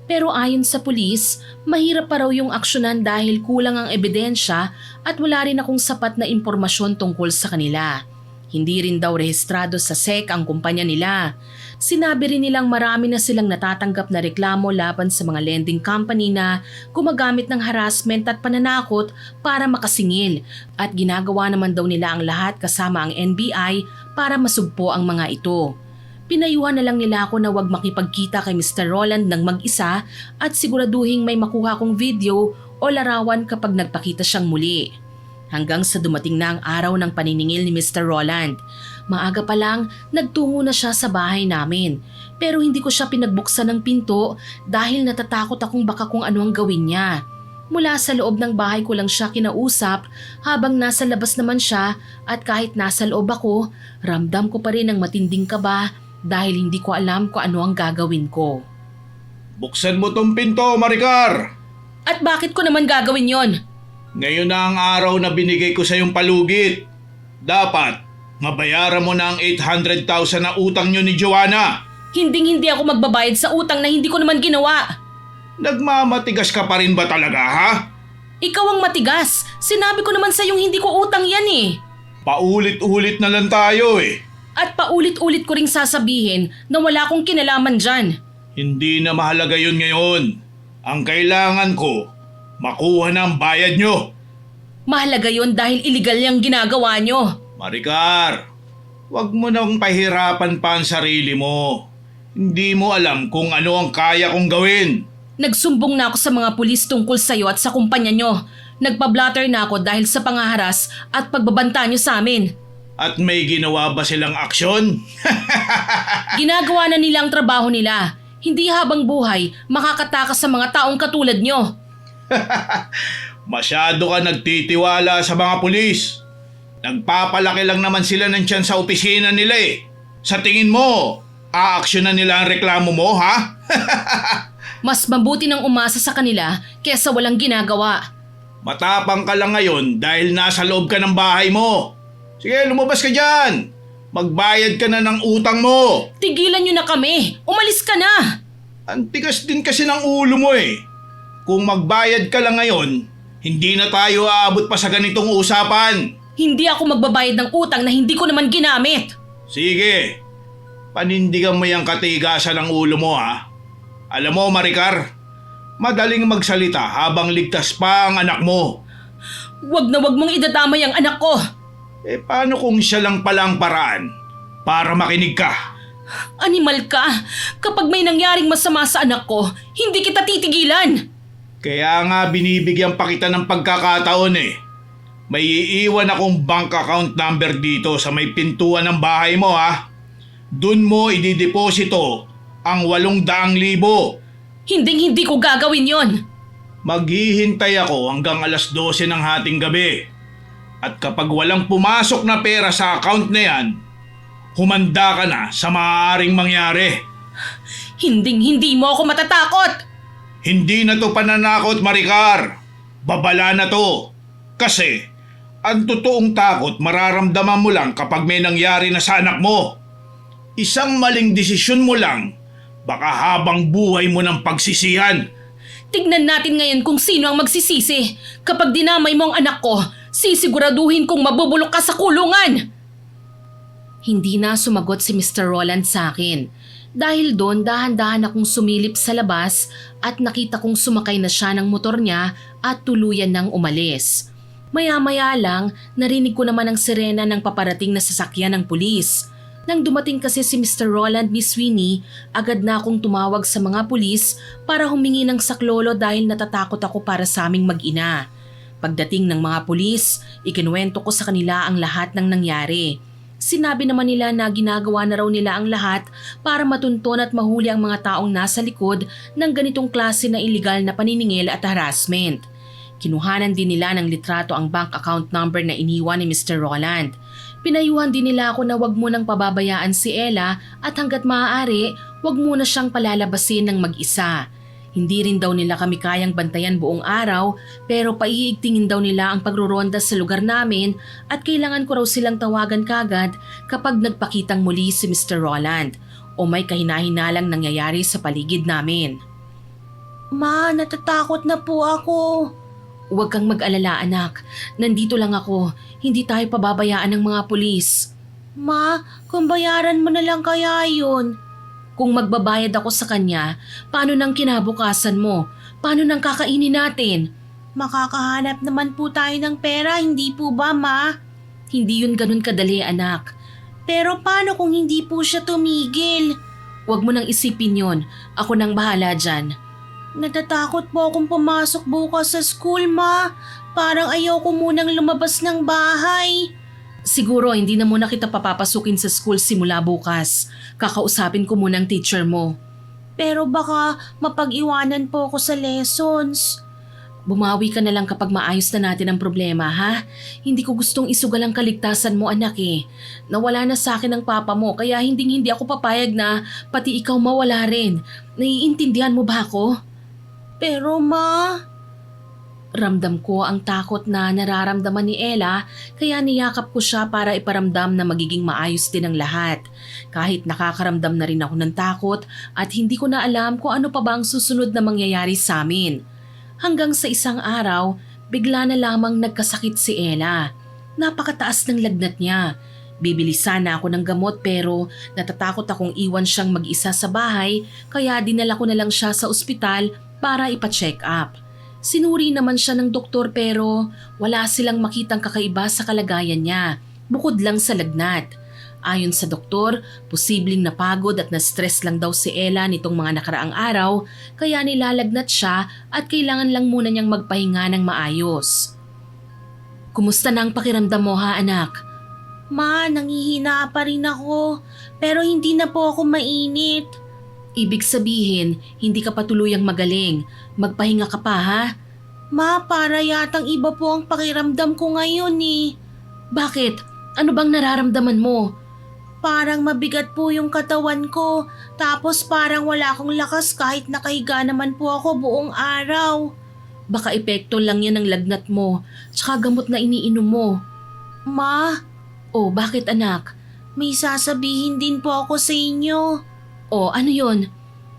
Pero ayon sa pulis, mahirap pa raw yung aksyonan dahil kulang ang ebidensya at wala rin akong sapat na impormasyon tungkol sa kanila. Hindi rin daw rehistrado sa SEC ang kumpanya nila. Sinabi rin nilang marami na silang natatanggap na reklamo laban sa mga lending company na gumagamit ng harassment at pananakot para makasingil at ginagawa naman daw nila ang lahat kasama ang NBI para masugpo ang mga ito. Pinayuhan na lang nila ako na huwag makipagkita kay Mr. Roland ng mag-isa at siguraduhin may makuha kong video o larawan kapag nagpakita siyang muli. Hanggang sa dumating na ang araw ng paniningil ni Mr. Roland. Maaga pa lang, nagtungo na siya sa bahay namin. Pero hindi ko siya pinagbuksan ng pinto dahil natatakot akong baka kung ano ang gawin niya. Mula sa loob ng bahay ko lang siya kinausap habang nasa labas naman siya at kahit nasa loob ako, ramdam ko pa rin ang matinding kaba dahil hindi ko alam kung ano ang gagawin ko. Buksan mo tong pinto, Maricar! At bakit ko naman gagawin yon? Ngayon na ang araw na binigay ko sa iyong palugit. Dapat, mabayaran mo na ang 800,000 na utang nyo ni Joanna. Hindi ako magbabayad sa utang na hindi ko naman ginawa. Nagmamatigas ka pa rin ba talaga, ha? Ikaw ang matigas. Sinabi ko naman sa yung hindi ko utang yan eh. Paulit-ulit na lang tayo eh. At paulit-ulit ko ring sasabihin na wala akong kinalaman dyan. Hindi na mahalaga yun ngayon. Ang kailangan ko, makuha na ang bayad nyo. Mahalaga yon dahil iligal yung ginagawa nyo. Maricar, wag mo nang pahirapan pa ang sarili mo. Hindi mo alam kung ano ang kaya kong gawin. Nagsumbong na ako sa mga pulis tungkol sa'yo at sa kumpanya nyo. Nagpa-blatter na ako dahil sa pangaharas at pagbabanta nyo sa amin. At may ginawa ba silang aksyon? Ginagawa na nila ang trabaho nila. Hindi habang buhay makakatakas sa mga taong katulad nyo. Masyado ka nagtitiwala sa mga pulis. Nagpapalaki lang naman sila ng tiyan sa opisina nila eh. Sa tingin mo, aaksyonan nila ang reklamo mo, ha? Mas mabuti nang umasa sa kanila kesa walang ginagawa. Matapang ka lang ngayon dahil nasa loob ka ng bahay mo. Sige, lumabas ka dyan. Magbayad ka na ng utang mo. Tigilan nyo na kami. Umalis ka na. Ang tigas din kasi ng ulo mo eh. Kung magbayad ka lang ngayon, hindi na tayo aabot pa sa ganitong usapan. Hindi ako magbabayad ng utang na hindi ko naman ginamit. Sige, panindigan mo yung katigasan ng ulo mo, ha. Alam mo, Maricar, madaling magsalita habang ligtas pa ang anak mo. Wag na wag mong idadamay ang anak ko! Paano kung siya lang pala ang paraan para makinig ka? Animal ka! Kapag may nangyaring masama sa anak ko, hindi kita titigilan! Kaya nga binibigyan pa kita ng pagkakataon eh. May iiwan akong bank account number dito sa may pintuan ng bahay mo ha. Doon mo idideposito ang 800,000. Hindi ko gagawin yon. Maghihintay ako hanggang alas 12 ng hating gabi. At kapag walang pumasok na pera sa account na yan, humanda ka na sa maaaring mangyari. Hindi mo ako matatakot! Hindi na to pananakot, Maricar. Babala na to. Kasi, ang totoong takot mararamdaman mo lang kapag may nangyari na sa anak mo. Isang maling desisyon mo lang, baka habang buhay mo ng pagsisihan. Tignan natin ngayon kung sino ang magsisisi. Kapag dinamay mo ang anak ko, sisiguraduhin kong mabubulok ka sa kulungan! Hindi na sumagot si Mr. Roland sa akin. Dahil doon dahan-dahan akong sumilip sa labas at nakita kong sumakay na siya ng motor niya at tuluyan nang umalis. Maya-maya lang, narinig ko naman ang sirena ng paparating na sasakyan ng pulis. Nang dumating kasi si Mr. Roland, Miss Winnie, agad na akong tumawag sa mga pulis para humingi ng saklolo dahil natatakot ako para sa aming mag-ina. Pagdating ng mga pulis, ikinuwento ko sa kanila ang lahat ng nangyari. Sinabi naman nila na ginagawa na raw nila ang lahat para matunton at mahuli ang mga taong nasa likod ng ganitong klase na iligal na paniningil at harassment. Kinuhanan din nila ng litrato ang bank account number na iniwan ni Mr. Roland. Pinayuhan din nila ako na wag munang pababayaan si Ella at hanggat maaari, wag muna siyang palalabasin ng mag-isa. Hindi rin daw nila kami kayang bantayan buong araw pero paiigtingin daw nila ang pagruronda sa lugar namin at kailangan ko raw silang tawagan kagad kapag nagpakitang muli si Mr. Roland o may kahinahinalang nangyayari sa paligid namin. Ma, natatakot na po ako. Huwag kang mag-alala anak, nandito lang ako, hindi tayo pababayaan ng mga pulis. Ma, kung bayaran mo na lang kaya yun. Kung magbabayad ako sa kanya, paano nang kinabukasan mo? Paano nang kakainin natin? Makakahanap naman po tayo ng pera, hindi po ba ma? Hindi yun ganun kadali anak. Pero paano kung hindi po siya tumigil? Huwag mo nang isipin yon, ako nang bahala dyan. Natatakot po akong pumasok bukas sa school ma. Parang ayaw ko munang lumabas ng bahay. Siguro hindi na muna kita papapasukin sa school simula bukas. Kakausapin ko muna ang teacher mo. Pero baka mapag-iwanan po ako sa lessons. Bumawi ka na lang kapag maayos na natin ang problema, ha? Hindi ko gustong isugal ang kaligtasan mo anak eh. Nawala na sa akin ang papa mo kaya hindi ako papayag na pati ikaw mawala rin. Naiintindihan mo ba ako? Pero ma... Ramdam ko ang takot na nararamdaman ni Ella kaya niyakap ko siya para iparamdam na magiging maayos din ang lahat. Kahit nakakaramdam na rin ako ng takot at hindi ko na alam kung ano pa ba ang susunod na mangyayari sa amin. Hanggang sa isang araw, bigla na lamang nagkasakit si Ella. Napakataas ng lagnat niya. Bibili sana ako ng gamot pero natatakot akong iwan siyang mag-isa sa bahay kaya dinala ko na lang siya sa ospital para ipa-check up. Sinuri naman siya ng doktor pero wala silang makitang kakaiba sa kalagayan niya, bukod lang sa lagnat. Ayon sa doktor, posibleng napagod at na-stress lang daw si Ella nitong mga nakaraang araw kaya nilalagnat siya at kailangan lang muna niyang magpahinga ng maayos. Kumusta na ang pakiramdam mo ha anak? Ma, nangihina pa rin ako pero hindi na po ako mainit. Ibig sabihin, hindi ka pa tuluyang magaling. Magpahinga ka pa ha? Ma, para yatang iba po ang pakiramdam ko ngayon eh. Bakit? Ano bang nararamdaman mo? Parang mabigat po yung katawan ko. Tapos parang wala akong lakas kahit nakahiga naman po ako buong araw. Baka epekto lang yan ng lagnat mo. Tsaka gamot na iniinom mo. Ma? Oh, bakit anak? May sasabihin din po ako sa inyo. O, ano yon?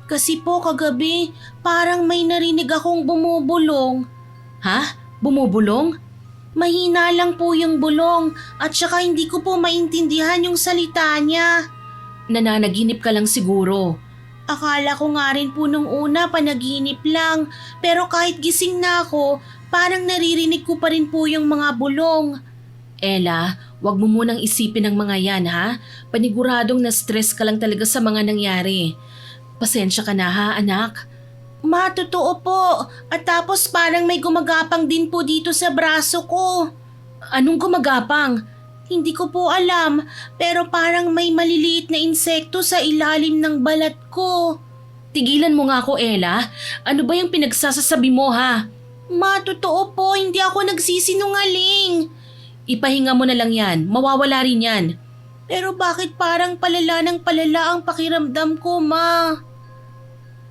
Kasi po kagabi, parang may narinig akong bumubulong. Ha? Bumubulong? Mahina lang po yung bulong at saka hindi ko po maintindihan yung salita niya. Nananaginip ka lang siguro. Akala ko nga rin po nung una panaginip lang pero kahit gising na ako, parang naririnig ko pa rin po yung mga bulong. Ella, wag mo munang isipin ang mga yan ha. Paniguradong na-stress ka lang talaga sa mga nangyari. Pasensya ka na ha, anak. Ma, totoo po. At tapos parang may gumagapang din po dito sa braso ko. Anong gumagapang? Hindi ko po alam, pero parang may maliliit na insekto sa ilalim ng balat ko. Tigilan mo nga ako, Ella. Ano ba yung pinagsasasabi mo ha? Ma, totoo po. Hindi ako nagsisinungaling. Ipahinga mo na lang yan. Mawawala rin yan. Pero bakit parang palala ng palala ang pakiramdam ko, ma?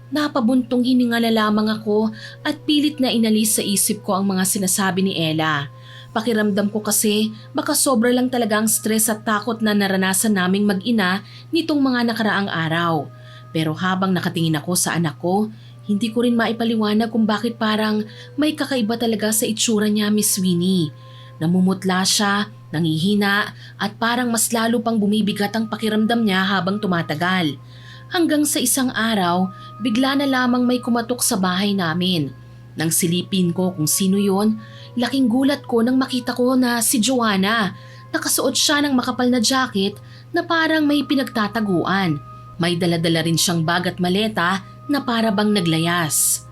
Napabuntong hininga na lamang ako at pilit na inalis sa isip ko ang mga sinasabi ni Ella. Pakiramdam ko kasi baka sobra lang talaga ang stress at takot na naranasan naming mag-ina nitong mga nakaraang araw. Pero habang nakatingin ako sa anak ko, hindi ko rin maipaliwanag kung bakit parang may kakaiba talaga sa itsura niya, Miss Winnie. Namumutla siya, nangihina at parang mas lalo pang bumibigat ang pakiramdam niya habang tumatagal. Hanggang sa isang araw, bigla na lamang may kumatok sa bahay namin. Nang silipin ko kung sino yon, laking gulat ko nang makita ko na si Joanna. Nakasuot siya ng makapal na jacket na parang may pinagtataguan. May daladala rin siyang bag at maleta na para bang naglayas.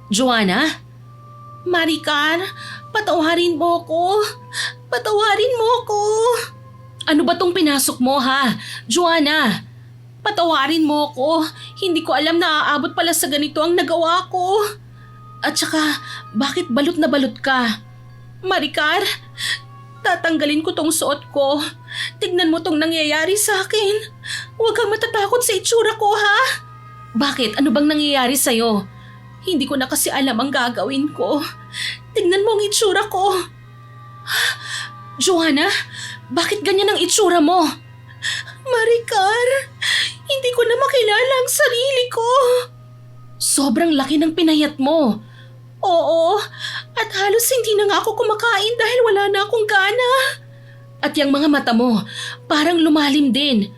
Joanna? Maricar, patawarin mo ko. Patawarin mo ko. Ano ba tong pinasok mo ha? Joanna? Patawarin mo ko. Hindi ko alam na aabot pala sa ganito ang nagawa ko. At saka, bakit balot na balot ka? Maricar, tatanggalin ko tong suot ko. Tignan mo tong nangyayari sa akin. Huwag kang matatakot sa itsura ko, ha? Bakit? Ano bang nangyayari sa'yo? Hindi ko na kasi alam ang gagawin ko. Tignan mo ang itsura ko. Joanna, bakit ganyan ang itsura mo? Maricar, hindi ko na makilala ang sarili ko. Sobrang laki ng pinayat mo. Oo, at halos hindi na nga ako kumakain dahil wala na akong gana. At yung mga mata mo, parang lumalim din.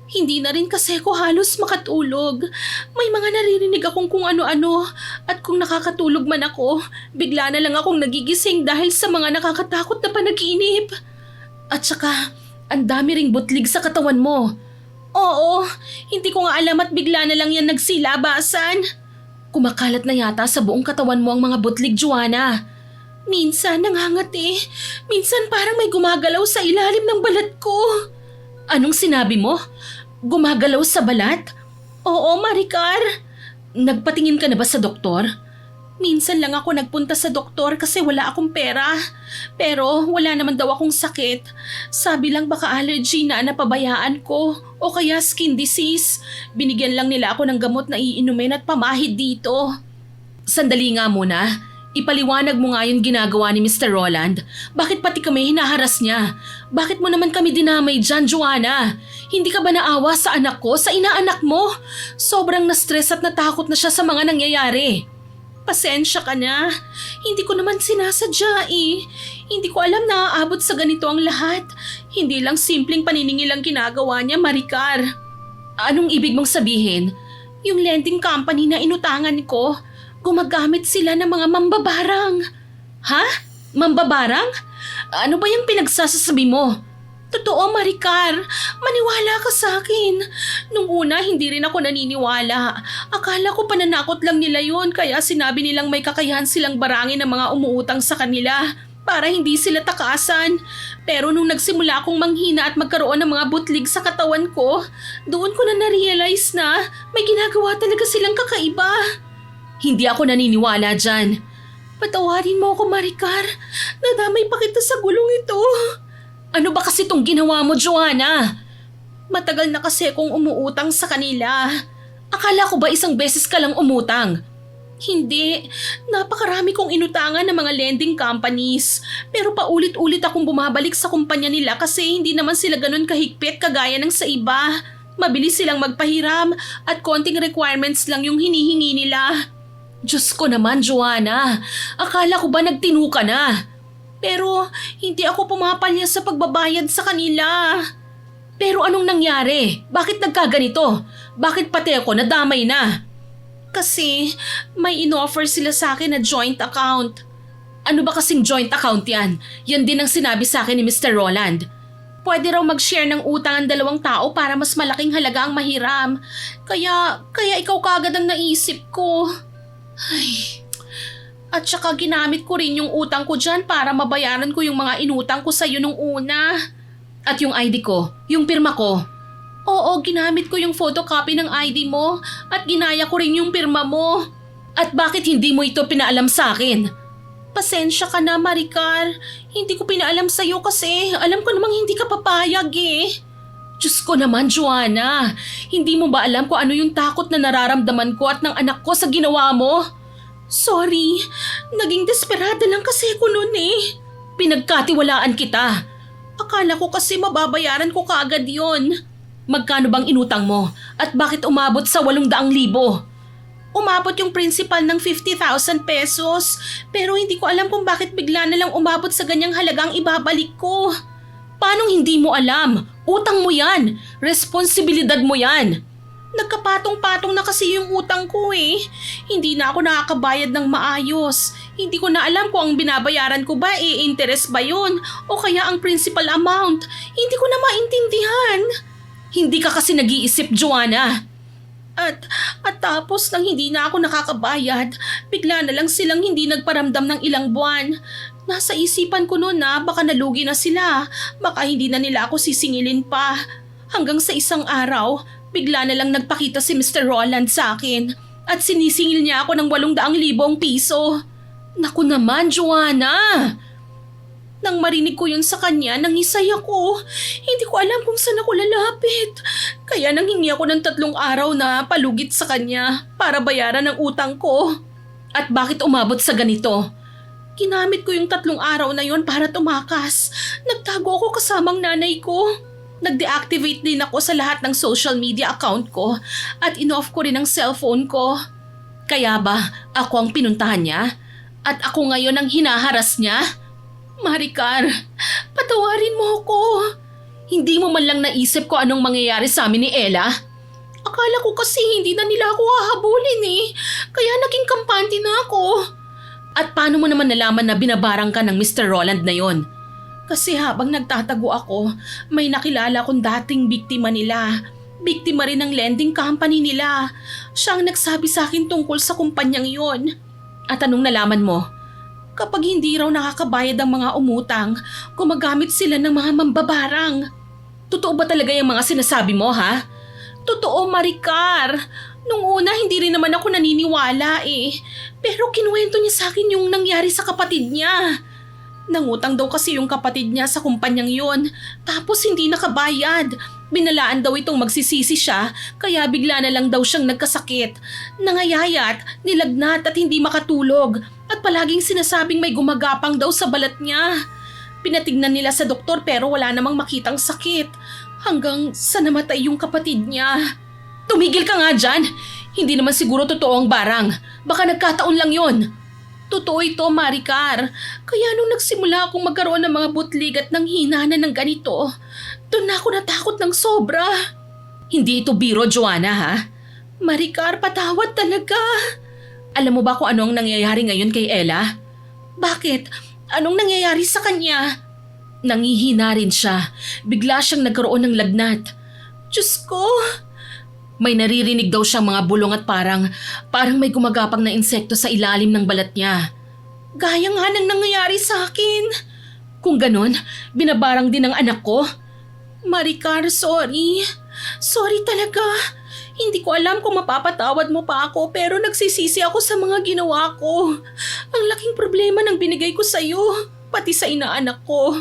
Hindi na rin kasi ako halos makatulog. May mga naririnig akong kung ano-ano at kung nakakatulog man ako, bigla na lang akong nagigising dahil sa mga nakakatakot na panaginip. At saka, ang dami ring butlig sa katawan mo. Oo, hindi ko nga alam at bigla na lang yan nagsilabasan. Kumakalat na yata sa buong katawan mo ang mga butlig, Joanna. Minsan nangangati, minsan parang may gumagalaw sa ilalim ng balat ko. Anong sinabi mo? Gumagalaw sa balat? Oo, Maricar. Nagpatingin ka na ba sa doktor? Minsan lang ako nagpunta sa doktor kasi wala akong pera. Pero wala naman daw akong sakit. Sabi lang baka allergy na napabayaan ko o kaya skin disease. Binigyan lang nila ako ng gamot na iinumin at pamahid dito. Sandali nga muna. Ipaliwanag mo nga yung ginagawa ni Mr. Roland. Bakit pati kami hinaharas niya? Bakit mo naman kami dinamay dyan, Joanna? Hindi ka ba naawa sa anak ko, sa inaanak mo? Sobrang na-stress at natakot na siya sa mga nangyayari. Pasensya ka na. Hindi ko naman sinasadya eh. Hindi ko alam na aabot sa ganito ang lahat. Hindi lang simpleng paniningil ang ginagawa niya, Maricar. Anong ibig mong sabihin? Yung lending company na inutangan ko, gumagamit sila ng mga mambabarang. Ha? Mambabarang? Ano ba yung pinagsasasabi mo? Totoo, Maricar. Maniwala ka sa akin. Nung una, hindi rin ako naniniwala. Akala ko pananakot lang nila yon kaya sinabi nilang may kakayahan silang barangin ng mga umuutang sa kanila para hindi sila takasan. Pero nung nagsimula akong manghina at magkaroon ng mga butlig sa katawan ko, doon ko na na-realize na may ginagawa talaga silang kakaiba. Hindi ako naniniwala dyan. Patawarin mo ako, Maricar. Nadamay pa kita sa gulong ito. Ano ba kasi itong ginawa mo, Joanna? Matagal na kasi akong umuutang sa kanila. Akala ko ba isang beses ka lang umutang? Hindi. Napakarami kong inutangan ng mga lending companies. Pero paulit-ulit akong bumabalik sa kumpanya nila kasi hindi naman sila ganun kahigpit kagaya ng sa iba. Mabilis silang magpahiram at konting requirements lang yung hinihingi nila. Diyos ko naman, Joanna. Akala ko ba nagtinu ka na? Pero hindi ako pumapalya sa pagbabayad sa kanila. Pero anong nangyari? Bakit nagkaganito? Bakit pati ako nadamay na? Kasi may inoffer sila sa akin na joint account. Ano ba kasing joint account yan? Yan din ang sinabi sa akin ni Mr. Roland. Pwede raw mag-share ng utang ang dalawang tao para mas malaking halaga ang mahiram. Kaya ikaw kagad ang naisip ko. Ay. At saka ginamit ko rin yung utang ko dyan para mabayaran ko yung mga inutang ko sa'yo nung una. At yung ID ko, yung pirma ko. Oo, ginamit ko yung photocopy ng ID mo at ginaya ko rin yung pirma mo. At bakit hindi mo ito pinaalam sa akin? Pasensya ka na, Maricar. Hindi ko pinaalam sa'yo kasi alam ko namang hindi ka papayag eh. Diyos ko naman, Joanna. Hindi mo ba alam kung ano yung takot na nararamdaman ko at ng anak ko sa ginawa mo? Sorry, naging desperada lang kasi ko noon eh. Pinagkatiwalaan kita. Akala ko kasi mababayaran ko kaagad yon. Magkano bang inutang mo at bakit umabot sa 800,000? Umabot yung principal ng 50,000 pesos pero hindi ko alam kung bakit bigla na lang umabot sa ganyang halagang ibabalik ko. Paanong hindi mo alam? Utang mo yan. Responsibilidad mo yan. Nagkapatong-patong na kasi yung utang ko eh. Hindi na ako nakakabayad ng maayos. Hindi ko na alam kung ang binabayaran ko ba interest ba yun o kaya ang principal amount. Hindi ko na maintindihan. Hindi ka kasi nag-iisip, Joanna. At tapos nang hindi na ako nakakabayad, bigla na lang silang hindi nagparamdam ng ilang buwan. Nasa isipan ko noon na baka nalugi na sila, baka hindi na nila ako sisingilin pa. Hanggang sa isang araw, bigla na lang nagpakita si Mr. Roland sa akin at sinisingil niya ako ng 800,000 piso. Naku naman, Joanna! Nang marinig ko yun sa kanya, nangisay ako. Hindi ko alam kung saan ako lalapit. Kaya nanghingi ako ng 3 araw na palugit sa kanya para bayaran ang utang ko. At bakit umabot sa ganito? Ginamit ko yung 3 araw na yun para tumakas. Nagtago ako kasamang nanay ko. Nag-deactivate din ako sa lahat ng social media account ko at in-off ko rin ang cellphone ko. Kaya ba ako ang pinuntahan niya? At ako ngayon ang hinaharas niya? Maricar, patawarin mo ako. Hindi mo man lang naisip ko anong mangyayari sa amin ni Ella? Akala ko kasi hindi na nila ako hahabulin eh. Kaya naging kampante na ako. At paano mo naman nalaman na binabarang ka ng Mr. Roland na yon? Kasi habang nagtatago ako, may nakilala kong dating biktima nila. Biktima rin ng lending company nila. Siya ang nagsabi sa akin tungkol sa kumpanyang yon. At anong nalaman mo? Kapag hindi raw nakakabayad ang mga umutang, gumagamit sila ng mga mambabarang. Totoo ba talaga yung mga sinasabi mo, ha? Totoo, Maricar. Nung una, hindi rin naman ako naniniwala eh. Pero kinuwento niya sa akin yung nangyari sa kapatid niya. Nangutang daw kasi yung kapatid niya sa kumpanyang yon, tapos hindi nakabayad. Binalaan daw itong magsisisi siya, kaya bigla na lang daw siyang nagkasakit. Nangayayat, nilagnat at hindi makatulog. At palaging sinasabing may gumagapang daw sa balat niya. Pinatignan nila sa doktor pero wala namang makitang sakit. Hanggang sa namatay yung kapatid niya. Tumigil ka nga dyan! Hindi naman siguro totoo ang barang. Baka nagkataon lang yon. Totoo ito, Maricar. Kaya nung nagsimula akong magkaroon ng mga butlig at nang hinahanan ng ganito, doon na ako natakot ng sobra. Hindi ito biro, Joanna, ha? Maricar, patawad talaga. Alam mo ba kung ano ang nangyayari ngayon kay Ella? Bakit? Anong nangyayari sa kanya? Nangihina rin siya. Bigla siyang nagkaroon ng lagnat. Diyos ko! May naririnig daw siyang mga bulong at parang may gumagapang na insekto sa ilalim ng balat niya. Gaya nga ng nangyayari sa akin. Kung ganon, binabarang din ng anak ko. Maricar, sorry. Sorry talaga. Hindi ko alam kung mapapatawad mo pa ako pero nagsisisi ako sa mga ginawa ko. Ang laking problema ng binigay ko sa'yo, pati sa inaanak ko.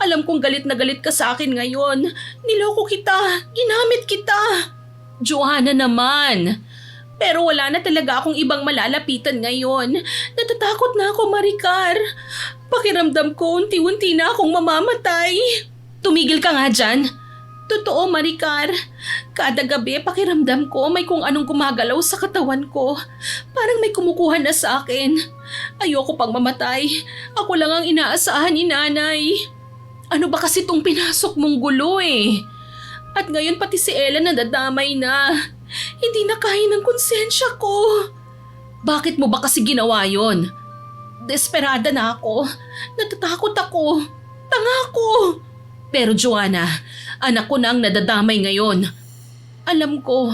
Alam kong galit na galit ka sa akin ngayon. Niloko kita, ginamit kita. Joanna naman. Pero wala na talaga akong ibang malalapitan ngayon. Natatakot na ako, Maricar. Pakiramdam ko unti-unti na akong mamamatay. Tumigil ka nga dyan. Totoo, Maricar. Kada gabi pakiramdam ko may kung anong gumagalaw sa katawan ko. Parang may kumukuha na sa akin. Ayoko pang mamatay. Ako lang ang inaasahan ni nanay. Ano ba kasi tong pinasok mong gulo eh? At ngayon pati si Ella nadadamay na. Hindi na kaya ng konsensya ko. Bakit mo ba kasi ginawa yon? Desperada na ako. Natatakot ako. Tanga ako. Pero Joanna, anak ko na ang nadadamay ngayon. Alam ko,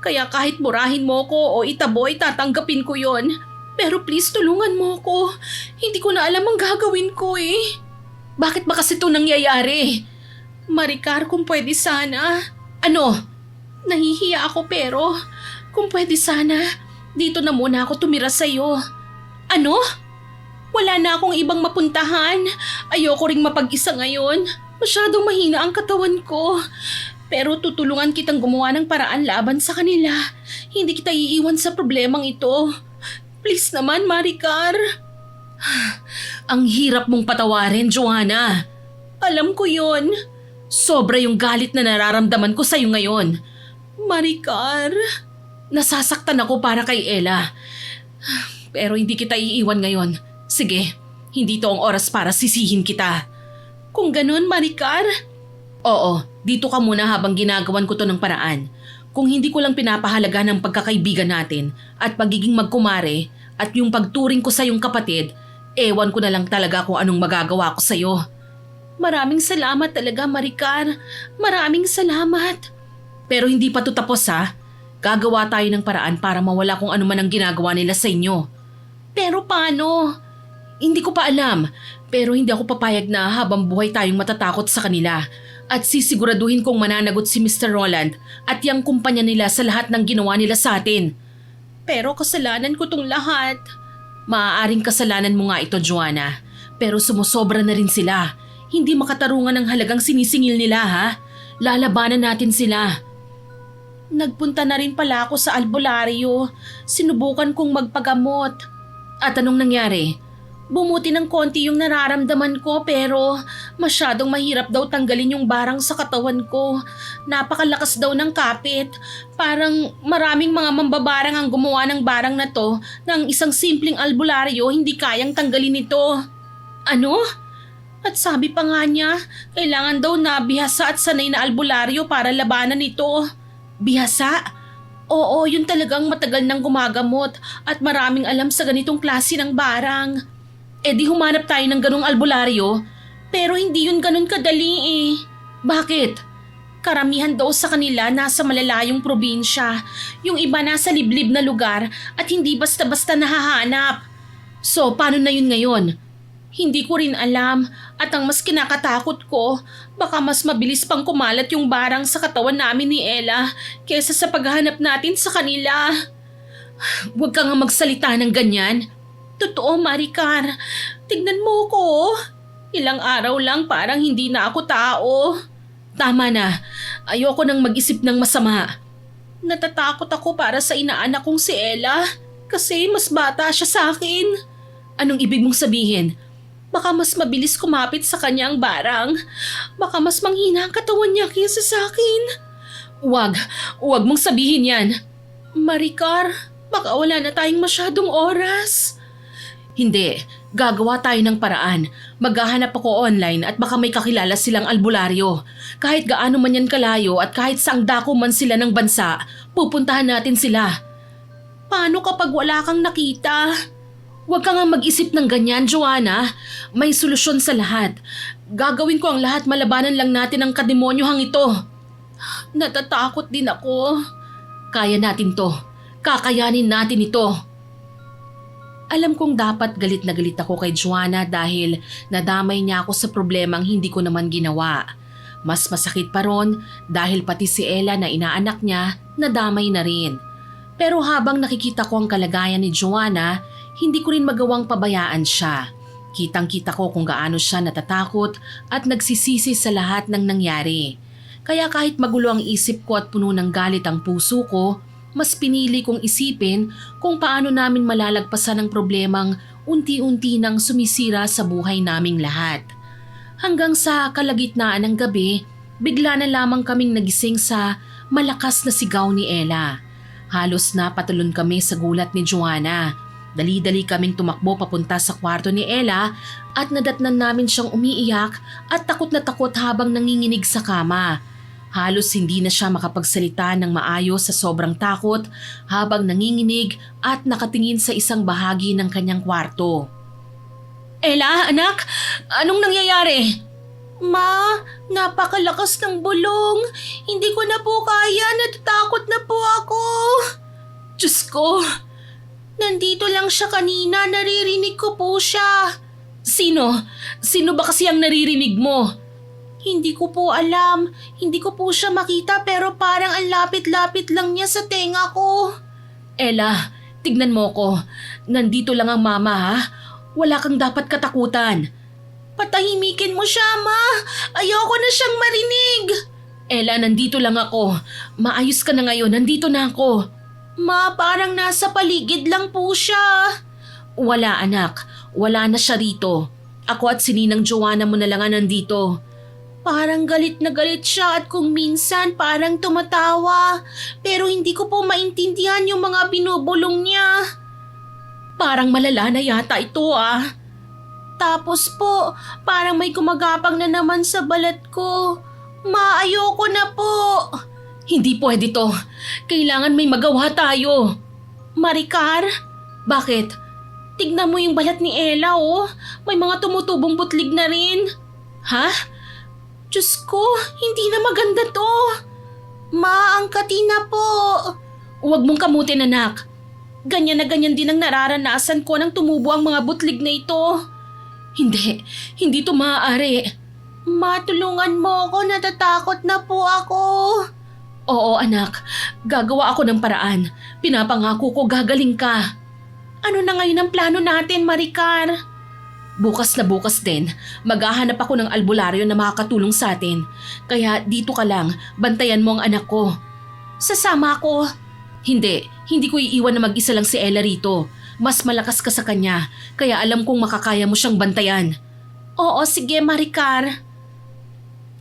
kaya kahit murahin mo ko o itaboy, tatanggapin ko yon. Pero please tulungan mo ko. Hindi ko na alam ang gagawin ko eh. Bakit ba kasi ito nangyayari? Maricar, kung pwede sana. Ano? Nahihiya ako pero kung pwede sana, dito na muna ako tumira sa'yo. Ano? Wala na akong ibang mapuntahan. Ayoko ring mapag-isa ngayon. Masyadong mahina ang katawan ko. Pero tutulungan kitang gumawa ng paraan laban sa kanila. Hindi kita iiwan sa problemang ito. Please naman, Maricar. Ang hirap mong patawarin, Joanna. Alam ko yon. Sobra yung galit na nararamdaman ko sa'yo ngayon. Maricar, nasasaktan ako para kay Ella. Pero hindi kita iiwan ngayon. Sige, hindi to ang oras para sisihin kita. Kung ganun, Maricar? Oo, dito ka muna habang ginagawan ko to ng paraan. Kung hindi ko lang pinapahalaga ng pagkakaibigan natin at pagiging magkumare at yung pagturing ko sa yung kapatid, ewan ko na lang talaga kung anong magagawa ko sa'yo. Maraming salamat talaga, Maricar. Maraming salamat. Pero hindi pa to tapos ha. Gagawa tayo ng paraan para mawala kung ano man ang ginagawa nila sa inyo. Pero paano? Hindi ko pa alam. Pero hindi ako papayag na habang buhay tayong matatakot sa kanila. At sisiguraduhin kong mananagot si Mr. Roland at yung kumpanya nila sa lahat ng ginawa nila sa atin. Pero kasalanan ko tong lahat. Maaaring kasalanan mo nga ito, Joanna. Pero sumusobra na rin sila. Hindi makatarungan ang halagang sinisingil nila, ha? Lalabanan natin sila. Nagpunta na rin pala ako sa albularyo. Sinubukan kong magpagamot. At anong nangyari? Bumuti ng konti yung nararamdaman ko pero masyadong mahirap daw tanggalin yung barang sa katawan ko. Napakalakas daw ng kapit. Parang maraming mga mambabarang ang gumawa ng barang na to ng isang simpleng albularyo hindi kayang tanggalin ito. Ano? At sabi pa nga niya, kailangan daw na bihasa at sanay na albularyo para labanan ito. Bihasa? Oo, yun talagang matagal nang gumagamot at maraming alam sa ganitong klase ng barang. Eh di humanap tayo ng ganong albularyo, pero hindi yun ganon kadali eh. Bakit? Karamihan daw sa kanila nasa malalayong probinsya, yung iba nasa liblib na lugar at hindi basta-basta nahahanap. So paano na yun ngayon? Hindi ko rin alam at ang mas kinakatakot ko, baka mas mabilis pang kumalat yung barang sa katawan namin ni Ella kesa sa paghahanap natin sa kanila. Huwag ka nga magsalita ng ganyan. Totoo, Maricar. Tignan mo ko. Ilang araw lang parang hindi na ako tao. Tama na. Ayoko nang mag-isip ng masama. Natatakot ako para sa inaanak kong si Ella kasi mas bata siya sa akin. Anong ibig mong sabihin? Baka mas mabilis kumapit sa kanya ang barang. Baka mas manghina ang katawan niya kaysa sa akin. Huwag mong sabihin yan. Maricar, baka wala na tayong masyadong oras. Hindi, gagawa tayo ng paraan. Maghahanap ako online at baka may kakilala silang albularyo. Kahit gaano man yan kalayo at kahit saang dako man sila ng bansa, pupuntahan natin sila. Paano kapag wala kang nakita? Huwag ka nga mag-isip ng ganyan, Joanna. May solusyon sa lahat. Gagawin ko ang lahat, malabanan lang natin ang kademonyohang ito. Natatakot din ako. Kaya natin to. Kakayanin natin ito. Alam kong dapat galit na galit ako kay Joanna dahil nadamay niya ako sa problemang hindi ko naman ginawa. Mas masakit pa ron dahil pati si Ella na inaanak niya nadamay na rin. Pero habang nakikita ko ang kalagayan ni Joanna, hindi ko rin magawang pabayaan siya. Kitang-kita ko kung gaano siya natatakot at nagsisisi sa lahat ng nangyari. Kaya kahit magulo ang isip ko at puno ng galit ang puso ko, mas pinili kong isipin kung paano namin malalagpasan ang problemang unti-unti nang sumisira sa buhay naming lahat. Hanggang sa kalagitnaan ng gabi, bigla na lamang kaming nagising sa malakas na sigaw ni Ella. Halos napatalon kami sa gulat ni Joanna. Dali-dali kaming tumakbo papunta sa kwarto ni Ella at nadatnan namin siyang umiiyak at takot na takot habang nanginginig sa kama. Halos hindi na siya makapagsalita ng maayos sa sobrang takot habang nanginginig at nakatingin sa isang bahagi ng kanyang kwarto. Ella, anak, anong nangyayari? Ma, napakalakas ng bulong. Hindi ko na po kaya, natatakot na po ako. Diyos ko, nandito lang siya kanina, naririnig ko po siya. Sino? Sino ba kasi ang naririnig mo? Hindi ko po alam. Hindi ko po siya makita pero parang ang lapit-lapit lang niya sa tenga ko. Ella, tignan mo ko. Nandito lang ang mama ha. Wala kang dapat katakutan. Patahimikin mo siya, Ma. Ayoko na siyang marinig. Ella, nandito lang ako. Maayos ka na ngayon, nandito na ako. Ma, parang nasa paligid lang po siya. Wala anak, wala na siya rito. Ako at si Ninang Joanna mo na lang ang nandito. Parang galit na galit siya at kung minsan parang tumatawa. Pero hindi ko po maintindihan yung mga binubulong niya. Parang malala na yata ito ah. Tapos po, parang may gumagapang na naman sa balat ko. Ma, ayoko na po. Hindi pwede to. Kailangan may magawa tayo. Maricar? Bakit? Tignan mo yung balat ni Ella oh. May mga tumutubong butlig na rin. Ha? Diyos ko, hindi na maganda to. Ma, angkatin na po. Huwag mong kamutin anak. Ganyan na ganyan din ang nararanasan ko nang tumubo ang mga butlig na ito. Hindi to maaari. Matulungan mo ako, natatakot na po ako. Oo anak, gagawa ako ng paraan. Pinapangako ko gagaling ka. Ano na ngayon ang plano natin, Maricar? Bukas na bukas din, maghahanap ako ng albularyo na makakatulong sa atin. Kaya dito ka lang, bantayan mo ang anak ko. Sasama ako. Hindi ko iiwan na mag-isa lang si Ella rito. Mas malakas ka sa kanya, kaya alam kong makakaya mo siyang bantayan. Oo, sige Maricar.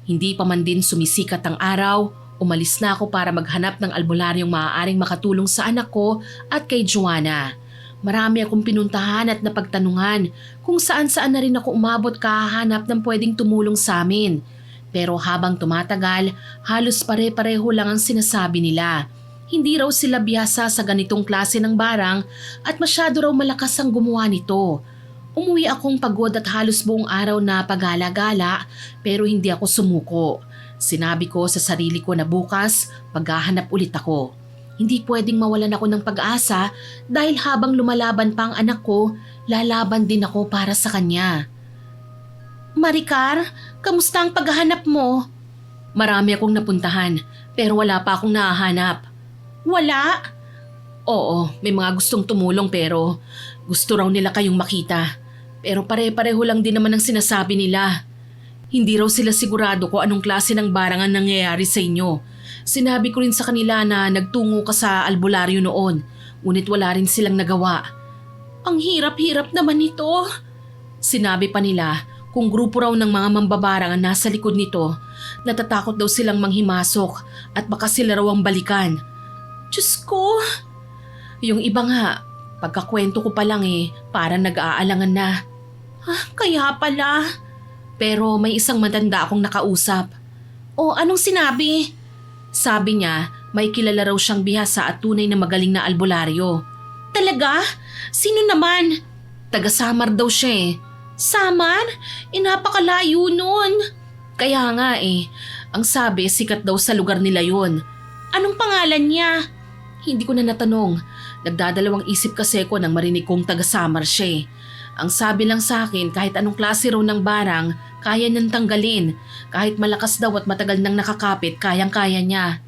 Hindi pa man din sumisikat ang araw, umalis na ako para maghanap ng albularyong maaaring makatulong sa anak ko at kay Joanna. Marami akong pinuntahan at napagtanungan kung saan-saan na rin ako umabot kahahanap ng pwedeng tumulong sa amin. Pero habang tumatagal, halos pare-pareho lang ang sinasabi nila. Hindi raw sila biyasa sa ganitong klase ng barang at masyado raw malakas ang gumawa nito. Umuwi akong pagod at halos buong araw na pagala-gala pero hindi ako sumuko. Sinabi ko sa sarili ko na bukas paghahanap ulit ako. Hindi pwedeng mawalan ako ng pag-asa dahil habang lumalaban pa ang anak ko, lalaban din ako para sa kanya. Maricar, kamusta ang paghahanap mo? Marami akong napuntahan pero wala pa akong nahahanap. Wala? Oo, may mga gustong tumulong pero gusto raw nila kayong makita. Pero pare-pareho lang din naman ang sinasabi nila. Hindi raw sila sigurado kung anong klase ng barang ang nangyayari sa inyo. Sinabi ko rin sa kanila na nagtungo ka sa albularyo noon, ngunit wala rin silang nagawa. Ang hirap-hirap naman ito. Sinabi pa nila kung grupo raw ng mga mambabarang ang nasa likod nito, natatakot daw silang manghimasok at baka sila raw ang balikan. Diyos ko! Yung iba nga, pagkakwento ko pa lang parang nag-aalangan na. Kaya pala. Pero may isang matanda akong nakausap. O anong sinabi? Sabi niya, may kilala raw siyang bihasa at tunay na magaling na albularyo. Talaga? Sino naman? Taga Samar daw siya Samar? Napakalayo nun. Kaya nga ang sabi sikat daw sa lugar nila yun. Anong pangalan niya? Hindi ko na natanong. Nagdadalawang isip kasi ko nang marinig kong taga Samar siya Ang sabi lang sa akin kahit anong klase raw ng barang, kaya niyang tanggalin. Kahit malakas daw at matagal nang nakakapit, kayang-kaya niya.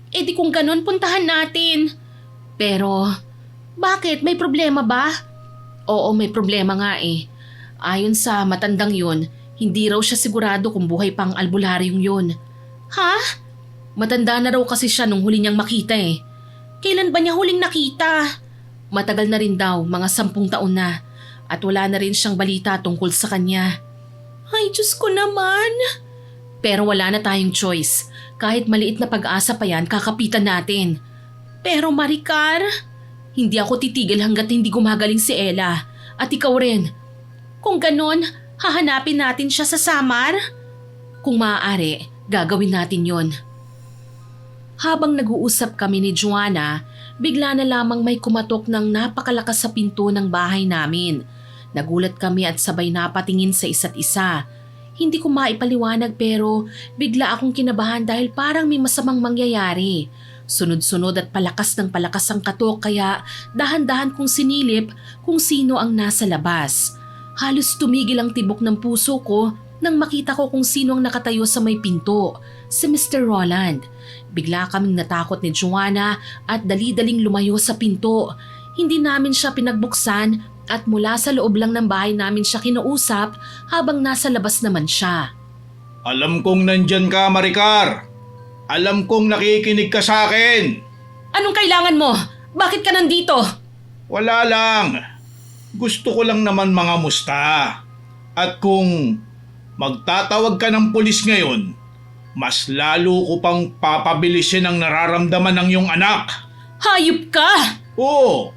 Di kung ganun, puntahan natin. Pero, bakit? May problema ba? Oo, may problema nga Ayon sa matandang yun, hindi raw siya sigurado kung buhay pang albularyong yun. Ha? Matanda na raw kasi siya nung huli niyang makita Kailan ba niya huling nakita? Matagal na rin daw, mga 10 taon na. At wala na rin siyang balita tungkol sa kanya. Ay, Diyos ko naman. Pero wala na tayong choice. Kahit maliit na pag-asa pa yan, kakapitan natin. Pero Maricar, hindi ako titigil hanggat hindi gumagaling si Ella. At ikaw rin. Kung ganon, hahanapin natin siya sa Samar? Kung maaari, gagawin natin yon. Habang nag-uusap kami ni Joanna, bigla na lamang may kumatok ng napakalakas sa pinto ng bahay namin. Nagulat kami at sabay napatingin sa isa't isa. Hindi ko maipaliwanag pero bigla akong kinabahan dahil parang may masamang mangyayari. Sunod-sunod at palakas ng palakas ang katok kaya dahan-dahan kong sinilip kung sino ang nasa labas. Halos tumigil ang tibok ng puso ko nang makita ko kung sino ang nakatayo sa may pinto, si Mr. Roland. Bigla kaming natakot ni Joanna at dali-daling lumayo sa pinto. Hindi namin siya pinagbuksan at mula sa loob lang ng bahay namin siya kinausap habang nasa labas naman siya. Alam kong nandyan ka, Maricar. Alam kong nakikinig ka sa akin. Anong kailangan mo? Bakit ka nandito? Wala lang. Gusto ko lang naman mga musta. At kung magtatawag ka ng pulis ngayon, mas lalo ko pang papabilisin ang nararamdaman ng iyong anak. Hayop ka! Oo,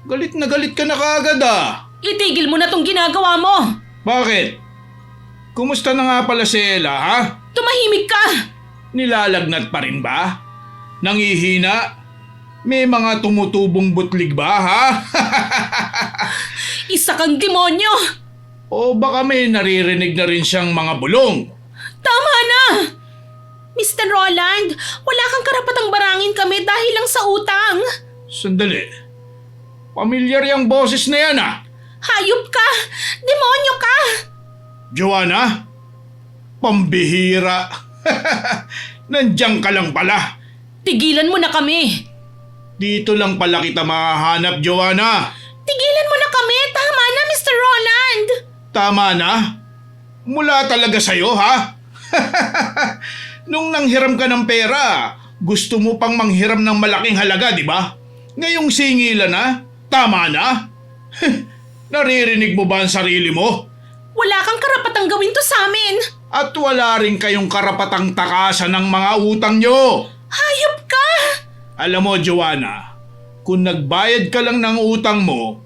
galit na kaagad ah. Itigil mo na tong ginagawa mo! Bakit? Kumusta na nga pala si Ella, ha? Tumahimik ka! Nilalagnat pa rin ba? Nangihina? May mga tumutubong butlig ba, ha? Isa kang demonyo! O baka may naririnig na rin siyang mga bulong. Tama na! Mr. Roland, wala kang karapatang barangin kami dahil lang sa utang. Sandali. Pamilyar yung boses na yan, ah. Hayop ka! Demonyo ka! Joanna? Pambihira. Nandiyan ka lang pala. Tigilan mo na kami! Dito lang pala kita mahanap, Joanna. Tigilan mo na kami! Tama na, Mr. Roland! Tama na? Mula talaga sa'yo, ha? Nung nanghiram ka ng pera, gusto mo pang manghiram ng malaking halaga, di ba? Ngayong singilan na? Tama na? Naririnig mo ba ang sarili mo? Wala kang karapatang gawin to sa amin! At wala rin kayong karapatang takasan ng mga utang nyo. Hayop ka! Alam mo, Joanna, kung nagbayad ka lang ng utang mo,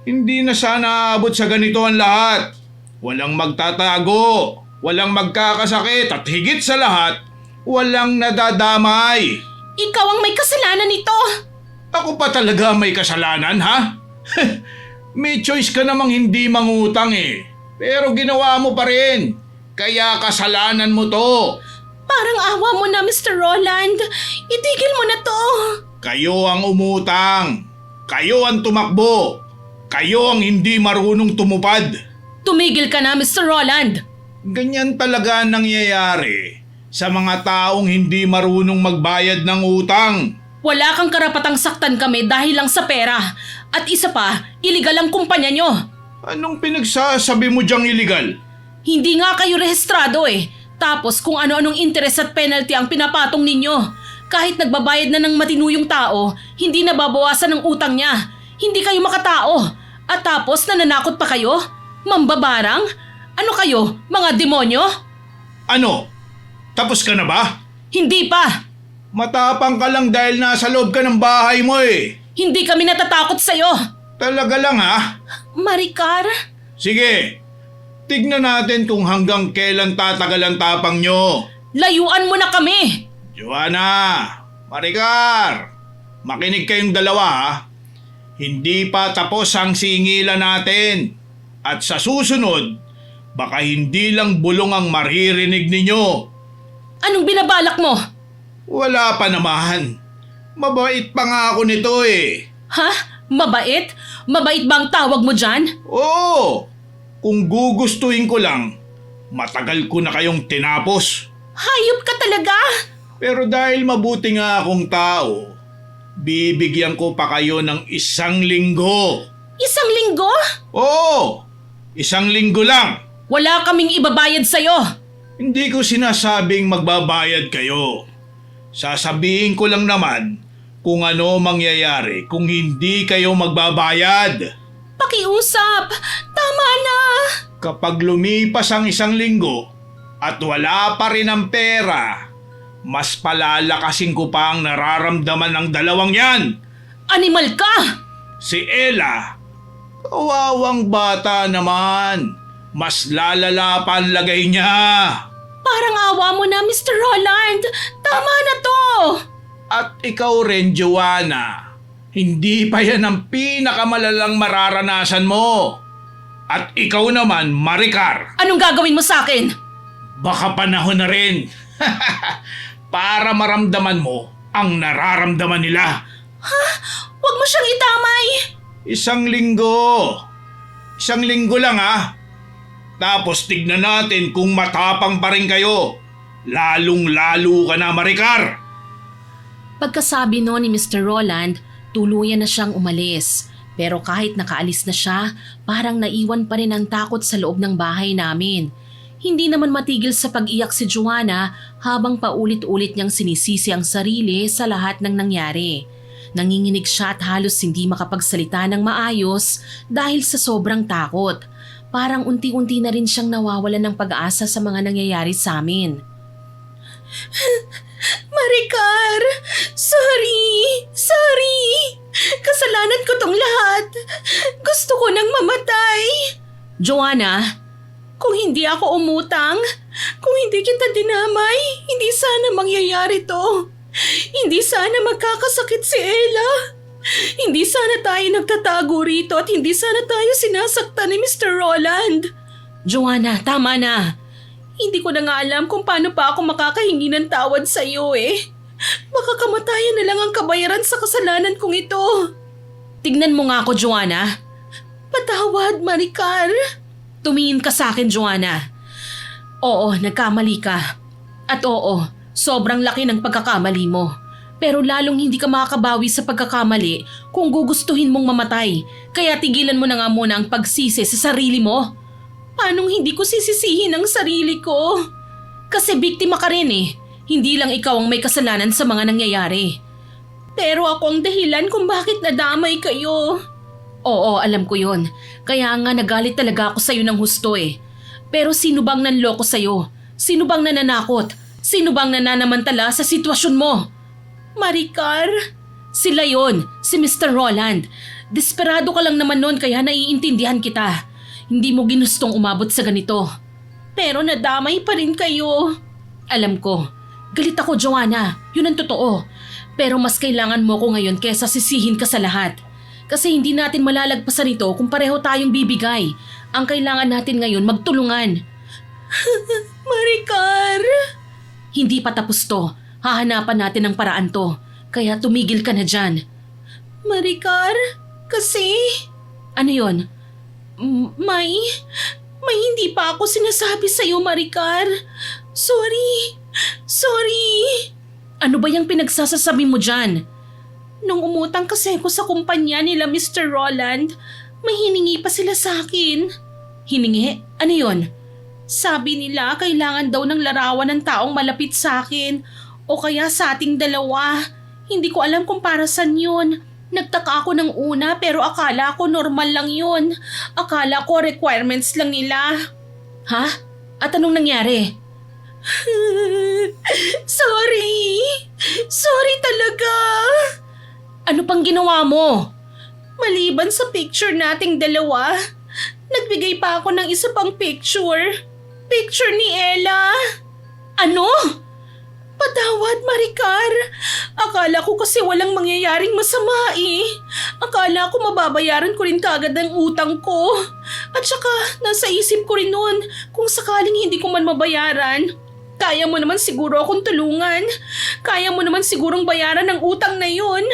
hindi na sana aabot sa ganito ang lahat. Walang magtatago, walang magkakasakit at higit sa lahat, walang nadadamay. Ikaw ang may kasalanan nito! Ako pa talaga may kasalanan, ha? May choice ka namang hindi mangutang eh. Pero ginawa mo pa rin. Kaya kasalanan mo to. Parang awa mo na, Mr. Roland. Itigil mo na to. Kayo ang umutang. Kayo ang tumakbo. Kayo ang hindi marunong tumupad. Tumigil ka na, Mr. Roland. Ganyan talaga ang nangyayari sa mga taong hindi marunong magbayad ng utang. Wala kang karapatang saktan kami dahil lang sa pera. At isa pa, iligal ang kumpanya nyo. Anong pinagsasabi mo diyang iligal? Hindi nga kayo rehistrado eh. Tapos kung ano-anong interest at penalty ang pinapatong ninyo. Kahit nagbabayad na ng matinuyong tao, hindi nababawasan ng utang niya. Hindi kayo makatao. At tapos nananakot pa kayo? Mambabarang? Ano kayo, mga demonyo? Ano? Tapos ka na ba? Hindi pa. Matapang ka lang dahil nasa loob ka ng bahay mo eh. Hindi kami natatakot sa'yo. Talaga lang ha? Maricar? Sige, tignan natin kung hanggang kailan tatagal ang tapang nyo. Layuan mo na kami. Joanna, Maricar, makinig kayong dalawa ha. Hindi pa tapos ang singilan natin. At sa susunod, baka hindi lang bulong ang maririnig ninyo. Anong binabalak mo? Wala pa naman. Mabait pa nga ako nito eh. Ha? Mabait? Mabait ba ang tawag mo dyan? Oo, kung gugustuhin ko lang, matagal ko na kayong tinapos. Hayop ka talaga! Pero dahil mabuti nga akong tao, bibigyan ko pa kayo ng 1 linggo. 1 linggo? Oo, 1 linggo lang. Wala kaming ibabayad sa'yo. Hindi ko sinasabing magbabayad kayo. Sasabihin ko lang naman kung ano mangyayari kung hindi kayo magbabayad. Pakiusap! Tama na! Kapag lumipas ang 1 linggo at wala pa rin ang pera, mas palalakasin ko pa ang nararamdaman ng dalawang yan. Animal ka! Si Ella, kawawang bata naman. Mas lalala pa ang lagay niya. Parang awa mo na, Mr. Roland. Tama na to! At ikaw rin, Joanna. Hindi pa yan ang pinakamalalang mararanasan mo. At ikaw naman, Maricar, Anong gagawin mo sa akin? baka panahon na rin para maramdaman mo ang nararamdaman nila. Huwag mo siyang itamay! Isang linggo. Isang linggo lang ha. Tapos tignan natin kung matapang pa rin kayo. Lalong-lalo ka na, Maricar. Pagkasabi no ni Mr. Roland, tuluyan na siyang umalis. Pero kahit nakaalis na siya, parang naiwan pa rin ang takot sa loob ng bahay namin. Hindi naman matigil sa pag-iyak si Joanna habang paulit-ulit niyang sinisisi ang sarili sa lahat ng nangyari. Nanginginig siya at halos hindi makapagsalita ng maayos dahil sa sobrang takot. Parang unti-unti na rin siyang nawawalan ng pag-asa sa mga nangyayari sa amin. Maricar! Sorry! Kasalanan ko tong lahat. Gusto ko nang mamatay. Joanna, kung hindi ako umutang, kung hindi kita dinamay, hindi sana mangyayari to. Hindi sana magkakasakit si Ella. Hindi sana tayo nagtatago rito at hindi sana tayo sinasaktan ni Mr. Roland. Joanna, tama na. Hindi ko na nga alam kung paano pa ako makakahingi ng tawad sa iyo eh. Baka kamatayan na lang ang kabayaran sa kasalanan kong ito. Tignan mo nga ako, Joanna. Patawad, Maricar. Tumingin ka sa akin, Joanna. Oo, nagkamali ka. At oo, sobrang laki ng pagkakamali mo. Pero lalong hindi ka makakabawi sa pagkakamali kung gugustuhin mong mamatay. Kaya tigilan mo na nga muna ang pagsisi sa sarili mo. Paanong hindi ko sisisihin ang sarili ko? Kasi biktima ka rin eh. Hindi lang ikaw ang may kasalanan sa mga nangyayari. Pero ako ang dahilan kung bakit nadamay kayo. Oo, alam ko yon. Kaya nga nagalit talaga ako sa'yo ng husto eh. Pero sino bang nanloko sa'yo? Sino bang nananakot? Sino bang nananamantala sa sitwasyon mo? Maricar? Sila yon, si Mr. Roland. Desperado ka lang naman nun kaya naiintindihan kita. Hindi mo ginustong umabot sa ganito. Pero nadamay pa rin kayo. Alam ko, galit ako, Joanna. Yun ang totoo. Pero mas kailangan mo ko ngayon kesa sisihin ka sa lahat. Kasi hindi natin malalagpasan ito kung pareho tayong bibigay. Ang kailangan natin ngayon magtulungan. Maricar! Hindi pa tapos to. Hahanapan natin ng paraan to. Kaya tumigil ka na dyan. Maricar? Kasi? Ano yon? May hindi pa ako sinasabi sa'yo, Maricar. Sorry. Ano ba yung pinagsasasabi mo dyan? Nung umutang kasi ako sa kumpanya nila Mr. Roland, may hiningi pa sila sa akin. Hiningi? Ano yon? Sabi nila kailangan daw ng larawan ng taong malapit sa akin o kaya sa ating dalawa. Hindi ko alam kung para saan yun. Nagtaka ako ng una pero akala ko normal lang yun. Akala ko requirements lang nila. Ha? At anong nangyari? Sorry talaga. Ano pang ginawa mo? Maliban sa picture nating dalawa, nagbigay pa ako ng isa pang picture. Picture ni Ella. Ano? Patawad, Maricar. Akala ko kasi walang mangyayaring masama eh. Akala ko mababayaran ko rin kaagad ang utang ko. At saka nasa isip ko rin noon kung sakaling hindi ko man mabayaran. Kaya mo naman siguro akong tulungan. Kaya mo naman sigurong bayaran ang utang na yun.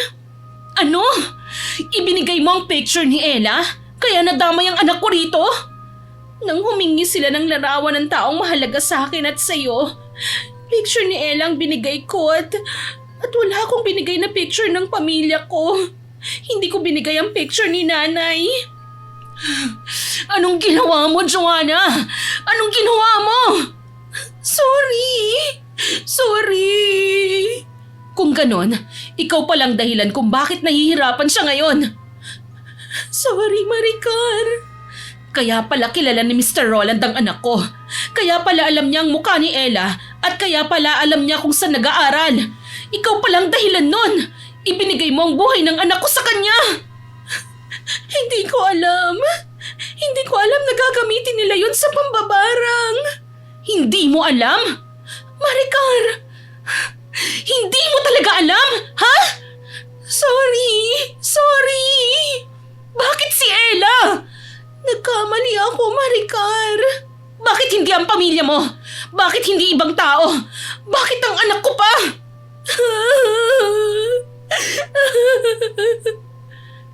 Ano? Ibinigay mo ang picture ni Ella? Kaya nadamay ang anak ko rito? Nang humingi sila ng larawan ng taong mahalaga sa akin at sa'yo, picture ni Ella ang binigay ko at wala akong binigay na picture ng pamilya ko. Hindi ko binigay ang picture ni nanay. Anong ginawa mo, Joanna? Anong ginawa mo? Sorry. Kung ganon, ikaw palang dahilan kung bakit nahihirapan siya ngayon. Sorry, Maricar. Kaya pala kilala ni Mr. Roland ang anak ko. Kaya pala alam niya ang mukha ni Ella at kaya pala alam niya kung saan nag-aaral. Ikaw palang dahilan nun. Ibinigay mo ang buhay ng anak ko sa kanya. Hindi ko alam na gagamitin nila yun sa pambabarang. Hindi mo alam? Maricar, hindi mo talaga alam, ha? Sorry. Bakit si Ella? Nagkamali ako, Maricar. Bakit hindi ang pamilya mo? Bakit hindi ibang tao? Bakit ang anak ko pa?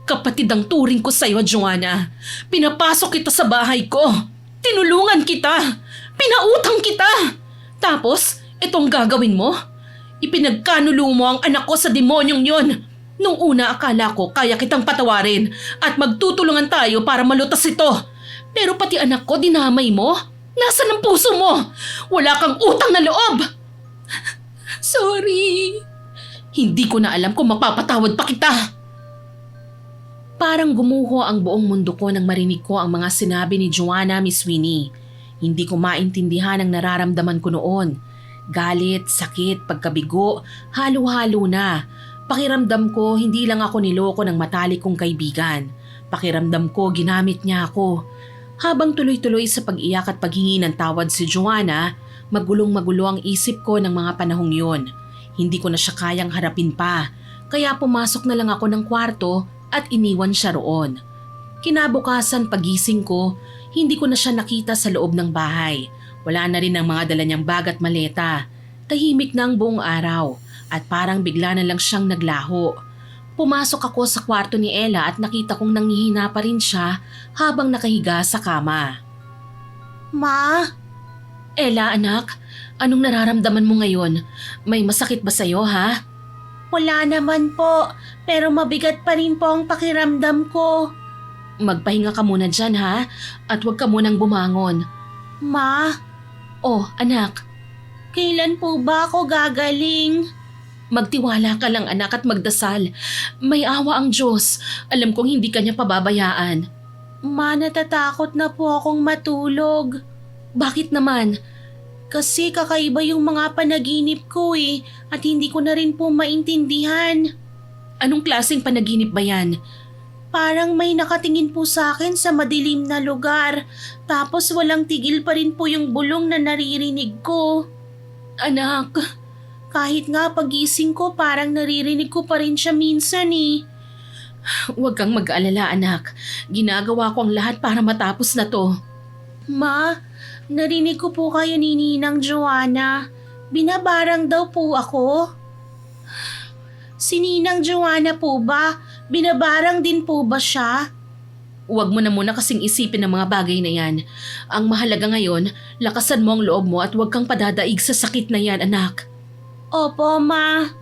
Kapatid ang turing ko sa'yo, Joanna. Pinapasok kita sa bahay ko. Tinulungan kita. Pinautang kita. Tapos, itong gagawin mo? Ipinagkanulo mo ang anak ko sa demonyong yon. Nung una akala ko kaya kitang patawarin at magtutulungan tayo para malutas ito. Pero pati anak ko dinamay mo? Nasaan ang puso mo? Wala kang utang na loob. Sorry. Hindi ko na alam kung mapapatawad pa kita. Parang gumuho ang buong mundo ko nang marinig ko ang mga sinabi ni Joanna, Miss Winnie. Hindi ko maintindihan ang nararamdaman ko noon. Galit, sakit, pagkabigo, halo-halo na. Pakiramdam ko hindi lang ako niloko ng matalik kong kaibigan. Pakiramdam ko ginamit niya ako. Habang tuloy-tuloy sa pag-iyak at paghingi ng tawad si Joanna, magulong-magulo ang isip ko ng mga panahong yon. Hindi ko na siya kayang harapin pa, kaya pumasok na lang ako ng kwarto at iniwan siya roon. Kinabukasan pagising ko, hindi ko na siya nakita sa loob ng bahay. Wala na rin ang mga dala niyang bag at maleta. Tahimik na ang buong araw at parang bigla na lang siyang naglaho. Pumasok ako sa kwarto ni Ella at nakita kong nanghihina pa rin siya habang nakahiga sa kama. Ma? Ella, anak, anong nararamdaman mo ngayon? May masakit ba sa'yo, ha? Wala naman po, pero mabigat pa rin po ang pakiramdam ko. Magpahinga ka muna dyan, ha? At huwag ka munang bumangon. Ma? Oh, anak. Kailan po ba ako gagaling? Magtiwala ka lang, anak, at magdasal. May awa ang Diyos. Alam kong hindi ka niya pababayaan. Ma, natatakot na po akong matulog. Bakit naman? Kasi kakaiba yung mga panaginip ko at hindi ko na rin po maintindihan. Anong klaseng panaginip ba yan? Parang may nakatingin po sa akin sa madilim na lugar, tapos walang tigil pa rin po yung bulong na naririnig ko. Anak, kahit nga pagising ko parang naririnig ko pa rin siya minsan. Huwag kang mag-alala, anak. Ginagawa ko ang lahat para matapos na to. Ma, narinig ko po kayo ni Ninang Joanna. Binabarang daw po ako. Si Ninang Joanna po ba? Binabarang din po ba siya? Huwag mo na muna kasing isipin ang mga bagay na yan. Ang mahalaga ngayon, lakasan mo ang loob mo at huwag kang padadaig sa sakit na yan, anak. Opo, Ma.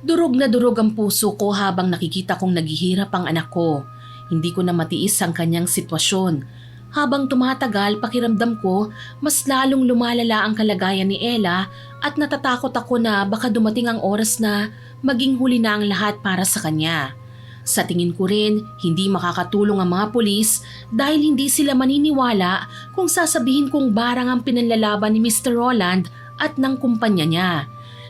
Durog na durog ang puso ko habang nakikita kong naghihirap ang anak ko. Hindi ko na matiis ang kanyang sitwasyon. Habang tumatagal, pakiramdam ko, mas lalong lumalala ang kalagayan ni Ella at natatakot ako na baka dumating ang oras na maging huli na ang lahat para sa kanya. Sa tingin ko rin, hindi makakatulong ang mga pulis dahil hindi sila maniniwala kung sasabihin kong barang ang pinanlalaban ni Mr. Roland at ng kumpanya niya.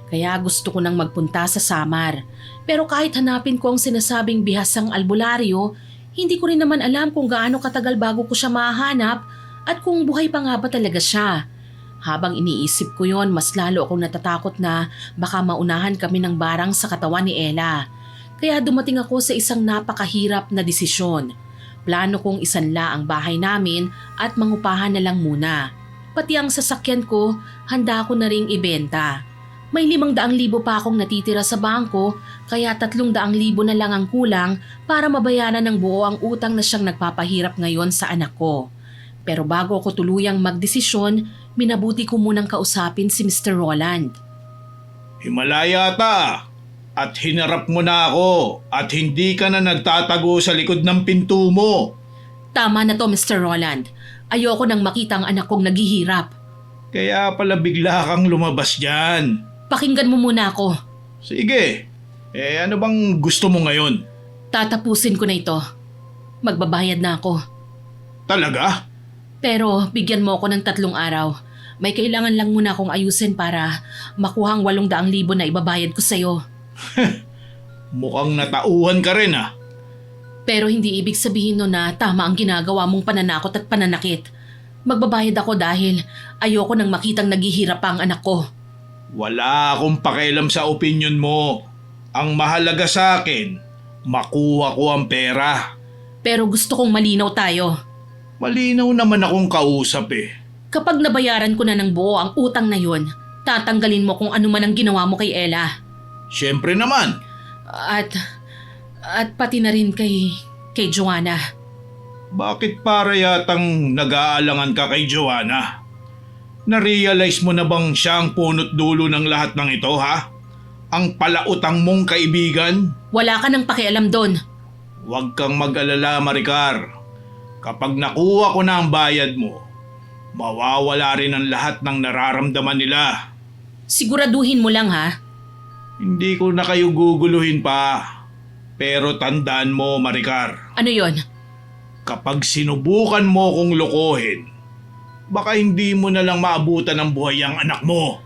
Kaya gusto ko nang magpunta sa Samar. Pero kahit hanapin ko ang sinasabing bihasang albularyo, hindi ko rin naman alam kung gaano katagal bago ko siya mahanap at kung buhay pa nga ba talaga siya. Habang iniisip ko yon, mas lalo akong natatakot na baka maunahan kami ng barang sa katawan ni Ella. Kaya dumating ako sa isang napakahirap na desisyon. Plano kong isanla ang bahay namin at mangupahan na lang muna. Pati ang sasakyan ko, handa ko na ring ibenta. May 500,000 pa akong natitira sa bangko, kaya 300,000 na lang ang kulang para mabayaran ng buo ang utang na siyang nagpapahirap ngayon sa anak ko. Pero bago ako tuluyang magdesisyon, minabuti ko munang kausapin si Mr. Roland. Himalaya ta! At hinarap mo na ako at hindi ka na nagtatago sa likod ng pinto mo. Tama na to, Mr. Roland. Ayoko nang makita ang anak kong naghihirap. Kaya pala bigla kang lumabas dyan. Pakinggan mo muna ako. Sige, ano bang gusto mo ngayon? Tatapusin ko na ito. Magbabayad na ako. Talaga? Pero bigyan mo ako ng 3 araw. May kailangan lang muna akong ayusin para makuha ang 800,000 na ibabayad ko sa'yo. Mukhang natauhan ka rin ah. Pero hindi ibig sabihin nun na tama ang ginagawa mong pananakot at pananakit. Magbabayad ako dahil ayoko nang makitang naghihirap pa ang anak ko. Wala akong pakialam sa opinyon mo. Ang mahalaga sa akin, makuha ko ang pera. Pero gusto kong malinaw tayo. Malinaw naman akong kausap eh. Kapag nabayaran ko na ng buo ang utang na yon, tatanggalin mo kung ano man ang ginawa mo kay Ella. Siyempre naman. At pati na rin kay Joanna. Bakit para yatang nag-aalangan ka kay Joanna? Na-realize mo na bang siya ang punot dulo ng lahat ng ito, ha? Ang palautang mong kaibigan? Wala ka nang pakialam doon. Huwag kang mag-alala, Maricar. Kapag nakuha ko na ang bayad mo, mawawala rin ang lahat ng nararamdaman nila. Siguraduhin mo lang ha. Hindi ko na kayo guguluhin pa. Pero tandaan mo, Maricar. Ano yon? Kapag sinubukan mo kong lokohin, baka hindi mo na lang maabutan ng buhay ang anak mo.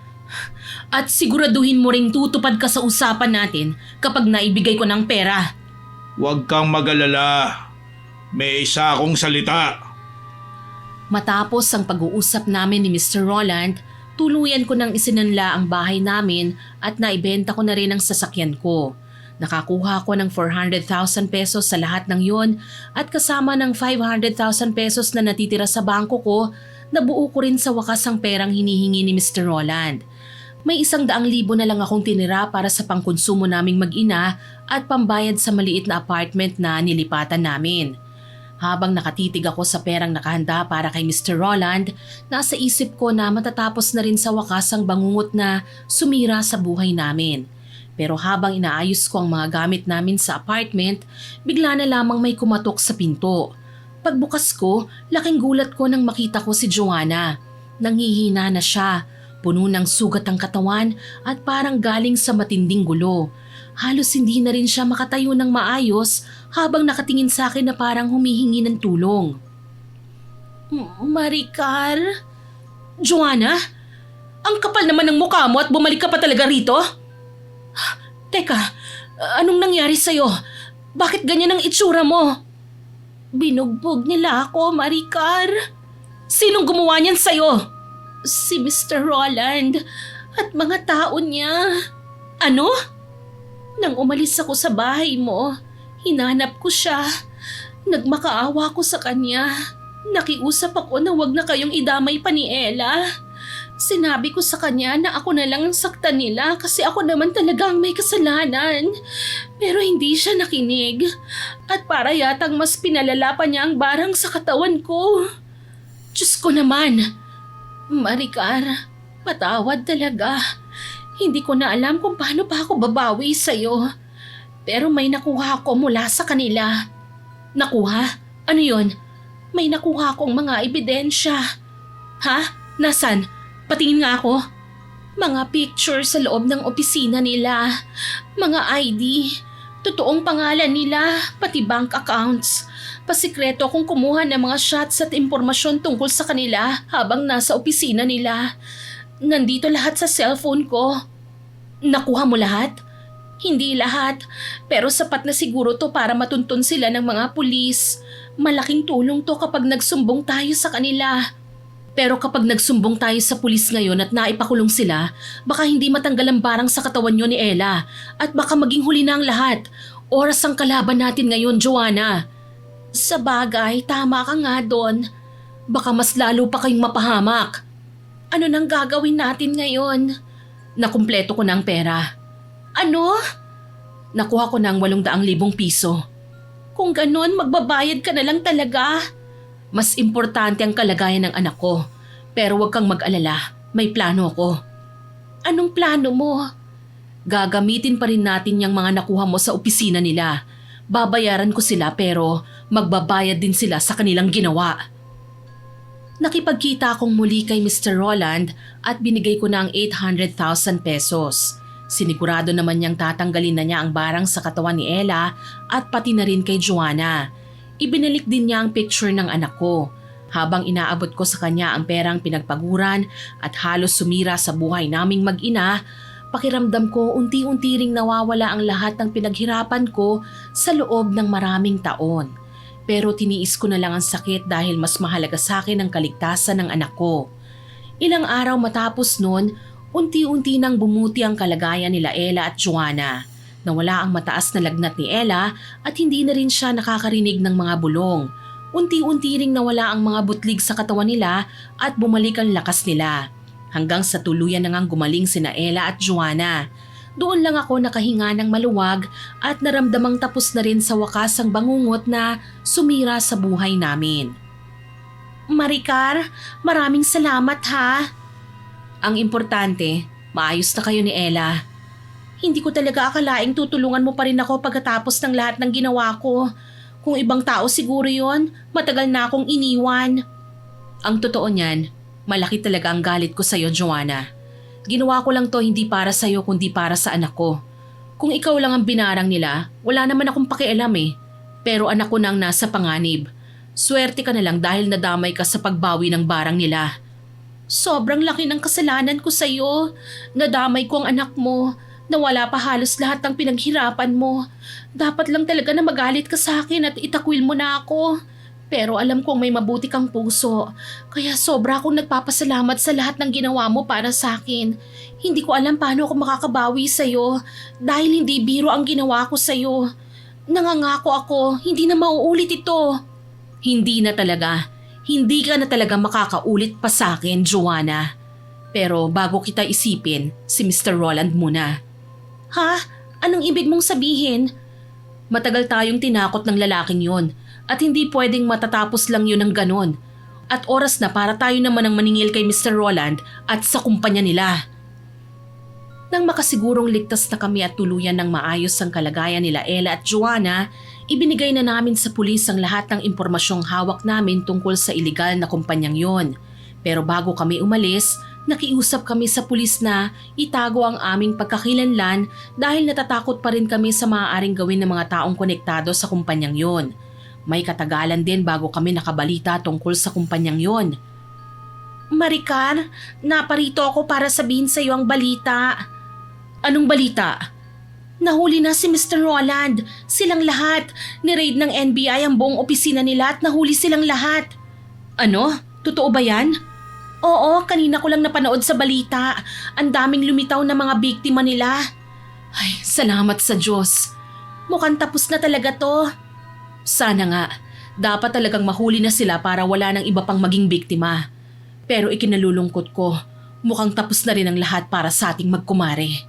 At siguraduhin mo ring tutupad ka sa usapan natin kapag naibigay ko ng pera. Huwag kang mag-alala. May isa akong salita. Matapos ang pag-uusap namin ni Mr. Roland, tuluyan ko nang isinanla ang bahay namin at naibenta ko na rin ang sasakyan ko. Nakakuha ko ng 400,000 pesos sa lahat ng yon at kasama ng 500,000 pesos na natitira sa bangko ko, nabuo ko rin sa wakas ang perang hinihingi ni Mr. Roland. May 100,000 na lang akong tinira para sa pangkonsumo naming mag-ina at pambayad sa maliit na apartment na nilipatan namin. Habang nakatitig ako sa perang nakahanda para kay Mr. Roland, nasa isip ko na matatapos na rin sa wakas ang bangungot na sumira sa buhay namin. Pero habang inaayos ko ang mga gamit namin sa apartment, bigla na lamang may kumatok sa pinto. Pagbukas ko, laking gulat ko nang makita ko si Joanna. Nanghihina na siya, puno ng sugat ang katawan at parang galing sa matinding gulo. Halos hindi na rin siya makatayo ng maayos habang nakatingin sa akin na parang humihingi ng tulong. Maricar? Joanna? Ang kapal naman ng mukha mo at bumalik ka pa talaga rito? Teka, anong nangyari sa'yo? Bakit ganyan ang itsura mo? Binugbog nila ako, Maricar. Sinong gumawa niyan sa'yo? Si Mr. Roland at mga tao niya. Ano? Nang umalis ako sa bahay mo, hinanap ko siya. Nagmakaawa ko sa kanya. Nakiusap ako na wag na kayong idamay pa ni Ella. Sinabi ko sa kanya na ako na lang ang saktan nila kasi ako naman talaga ang may kasalanan. Pero hindi siya nakinig. At para yatang mas pinalala pa niya ang barang sa katawan ko. Diyos ko naman. Maricar, patawad talaga. Hindi ko na alam kung paano pa ako babawi sa'yo. Pero may nakuha ako mula sa kanila. Nakuha? Ano yon? May nakuha akong mga ebidensya. Ha? Nasaan? Patingin nga ako. Mga picture sa loob ng opisina nila. Mga ID. Totoong pangalan nila, pati bank accounts. Pasikreto akong kumuha ng mga shots at impormasyon tungkol sa kanila habang nasa opisina nila. Nandito lahat sa cellphone ko. Nakuha mo lahat? Hindi lahat, pero sapat na siguro to para matuntun sila ng mga pulis. Malaking tulong to kapag nagsumbong tayo sa kanila. Pero kapag nagsumbong tayo sa pulis ngayon at naipakulong sila, baka hindi matanggal ang barang sa katawan nyo ni Ella at baka maging huli na ang lahat. Oras ang kalaban natin ngayon, Joanna. Sa bagay, tama ka nga doon. Baka mas lalo pa kayong mapahamak. Ano nang gagawin natin ngayon? Nakumpleto ko ng pera. Ano? Nakuha ko ng 800,000 piso. Kung ganon, magbabayad ka na lang talaga. Mas importante ang kalagayan ng anak ko. Pero huwag kang mag-alala, may plano ako. Anong plano mo? Gagamitin pa rin natin yung mga nakuha mo sa opisina nila. Babayaran ko sila pero magbabayad din sila sa kanilang ginawa. Nakipagkita akong muli kay Mr. Roland at binigay ko na ang 800,000 pesos. Sinigurado naman niyang tatanggalin na niya ang barang sa katawan ni Ella at pati na rin kay Joanna. Ibinalik din niya ang picture ng anak ko. Habang inaabot ko sa kanya ang perang pinagpaguran at halos sumira sa buhay naming mag-ina, pakiramdam ko unti-unti ring nawawala ang lahat ng pinaghirapan ko sa loob ng maraming taon. Pero tiniis ko na lang ang sakit dahil mas mahalaga sa akin ang kaligtasan ng anak ko. Ilang araw matapos noon, unti-unti nang bumuti ang kalagayan nila Ella at Joanna. Nawala ang mataas na lagnat ni Ella at hindi na rin siya nakakarinig ng mga bulong. Unti-unti ring nawala ang mga butlig sa katawan nila at bumalik ang lakas nila. Hanggang sa tuluyan na ngang gumaling sina Ella at Joanna. Doon lang ako nakahinga ng maluwag at naramdamang tapos na rin sa wakas ang bangungot na sumira sa buhay namin. Maricar, maraming salamat ha. Ang importante, maayos na kayo ni Ella. Hindi ko talaga akalaing tutulungan mo pa rin ako pagkatapos ng lahat ng ginawa ko. Kung ibang tao siguro yon, matagal na akong iniwan. Ang totoo niyan, malaki talaga ang galit ko sa'yo, Joanna. Ginawa ko lang to hindi para sa'yo kundi para sa anak ko. Kung ikaw lang ang binarang nila, wala naman akong pakialam eh. Pero anak ko nang nasa panganib. Swerte ka na lang dahil nadamay ka sa pagbawi ng barang nila. Sobrang laki ng kasalanan ko sa'yo. Nadamay ko ang anak mo. Nawala pa halos lahat ng pinaghirapan mo. Dapat lang talaga na magalit ka sa akin at itakwil mo na ako. Pero alam kong may mabuti kang puso. Kaya sobra akong nagpapasalamat sa lahat ng ginawa mo para sa akin. Hindi ko alam paano ako makakabawi sa'yo dahil hindi biro ang ginawa ko sa'yo. Nangangako ako, hindi na mauulit ito. Hindi na talaga. Hindi ka na talaga makakaulit pa sa akin, Joanna. Pero bago kita isipin, si Mr. Roland muna. Ha? Anong ibig mong sabihin? Matagal tayong tinakot ng lalaking yon. At hindi pwedeng matatapos lang yun ng ganon. At oras na para tayo naman ang maningil kay Mr. Roland at sa kumpanya nila. Nang makasigurong ligtas na kami at tuluyan ng maayos ang kalagayan nila Ella at Joanna, ibinigay na namin sa pulis ang lahat ng impormasyong hawak namin tungkol sa iligal na kumpanyang yon. Pero bago kami umalis, nakiusap kami sa pulis na itago ang aming pagkakilanlan dahil natatakot pa rin kami sa maaaring gawin ng mga taong konektado sa kumpanyang yon. May katagalan din bago kami nakabalita tungkol sa kumpanyang yon. Maricar, naparito ako para sabihin sa iyo ang balita. Anong balita? Nahuli na si Mr. Roland. Silang lahat. Ni-raid ng NBI ang buong opisina nila at nahuli silang lahat. Ano? Totoo ba yan? Oo, kanina ko lang napanood sa balita. Ang daming lumitaw na mga biktima nila. Ay, salamat sa Diyos. Mukhang tapos na talaga to. Sana nga, dapat talagang mahuli na sila para wala nang iba pang maging biktima. Pero ikinalulungkot ko, mukhang tapos na rin ang lahat para sa ating magkumare.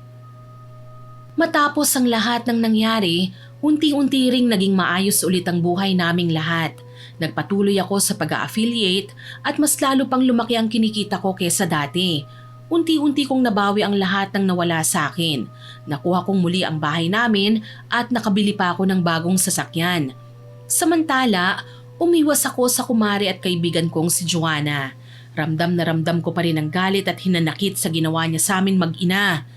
Matapos ang lahat ng nangyari, unti-unti ring naging maayos ulit ang buhay naming lahat. Nagpatuloy ako sa pag-a-affiliate at mas lalo pang lumaki ang kinikita ko kesa dati. Unti-unti kong nabawi ang lahat ng nawala sa akin. Nakuha kong muli ang bahay namin at nakabili pa ako ng bagong sasakyan. Samantala, umiwas ako sa kumari at kaibigan kong si Joanna. Ramdam na ramdam ko pa rin ang galit at hinanakit sa ginawa niya sa amin mag-ina.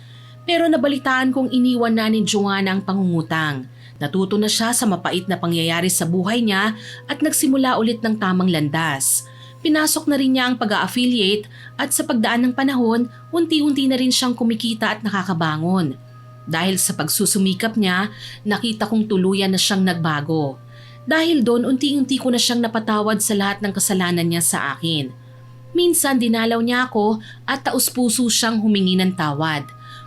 Pero nabalitaan kong iniwan na ni Joanna ang pangungutang. Natuto na siya sa mapait na pangyayari sa buhay niya at nagsimula ulit ng tamang landas. Pinasok na rin niya ang pag-a-affiliate at sa pagdaan ng panahon, unti-unti na rin siyang kumikita at nakakabangon. Dahil sa pagsusumikap niya, nakita kong tuluyan na siyang nagbago. Dahil doon, unti-unti ko na siyang napatawad sa lahat ng kasalanan niya sa akin. Minsan dinalaw niya ako at taus-puso siyang humingi ng tawad.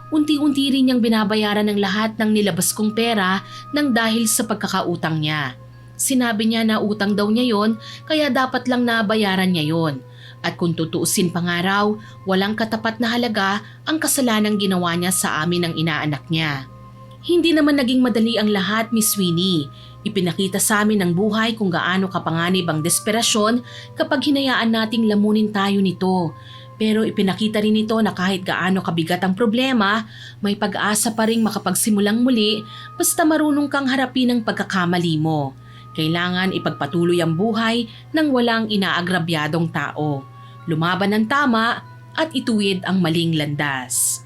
Unti-unti rin niyang binabayaran ng lahat ng nilabas kong pera nang dahil sa pagkakautang niya. Sinabi niya na utang daw niya yon, kaya dapat lang nabayaran niya yon. At kung tutuusin pa nga raw, walang katapat na halaga ang kasalanang ginawa niya sa amin ng inaanak niya. Hindi naman naging madali ang lahat, Miss Winnie. Ipinakita sa amin ng buhay kung gaano kapanganib ang desperasyon kapag hinayaan nating lamunin tayo nito. Pero ipinakita rin ito na kahit gaano kabigat ang problema, may pag-asa pa rin makapagsimulang muli basta marunong kang harapin ang pagkakamali mo. Kailangan ipagpatuloy ang buhay nang walang inaagrabyadong tao. Lumaban ng tama at ituwid ang maling landas.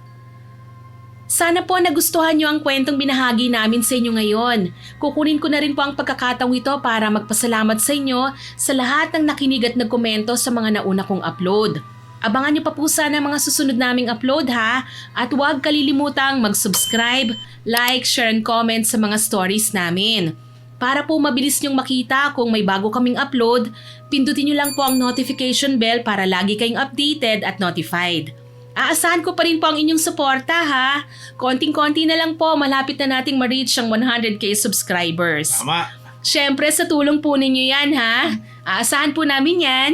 Sana po nagustuhan niyo ang kwentong binahagi namin sa inyo ngayon. Kukunin ko na rin po ang pagkakataong ito para magpasalamat sa inyo sa lahat ng nakinig at nagkomento sa mga nauna kong upload. Abangan niyo pa po sana mga susunod naming upload ha, at huwag kalilimutang mag-subscribe, like, share and comment sa mga stories namin. Para po mabilis niyong makita kung may bago kaming upload, pindutin niyo lang po ang notification bell para lagi kayong updated at notified. Aasahan ko pa rin po ang inyong suporta ha. Konting-konti na lang po, malapit na nating ma-reach ang 100k subscribers. Tama. Siyempre sa tulong po ninyo yan ha. Aasahan po namin yan.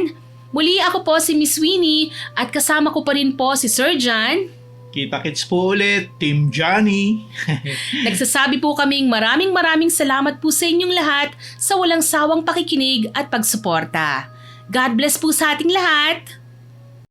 Muli ako po si Miss Winnie at kasama ko pa rin po si Sir John. Kita-kits po ulit, Team Johnny. Nagsasabi po kaming maraming salamat po sa inyong lahat sa walang sawang pakikinig at pagsuporta. God bless po sa ating lahat!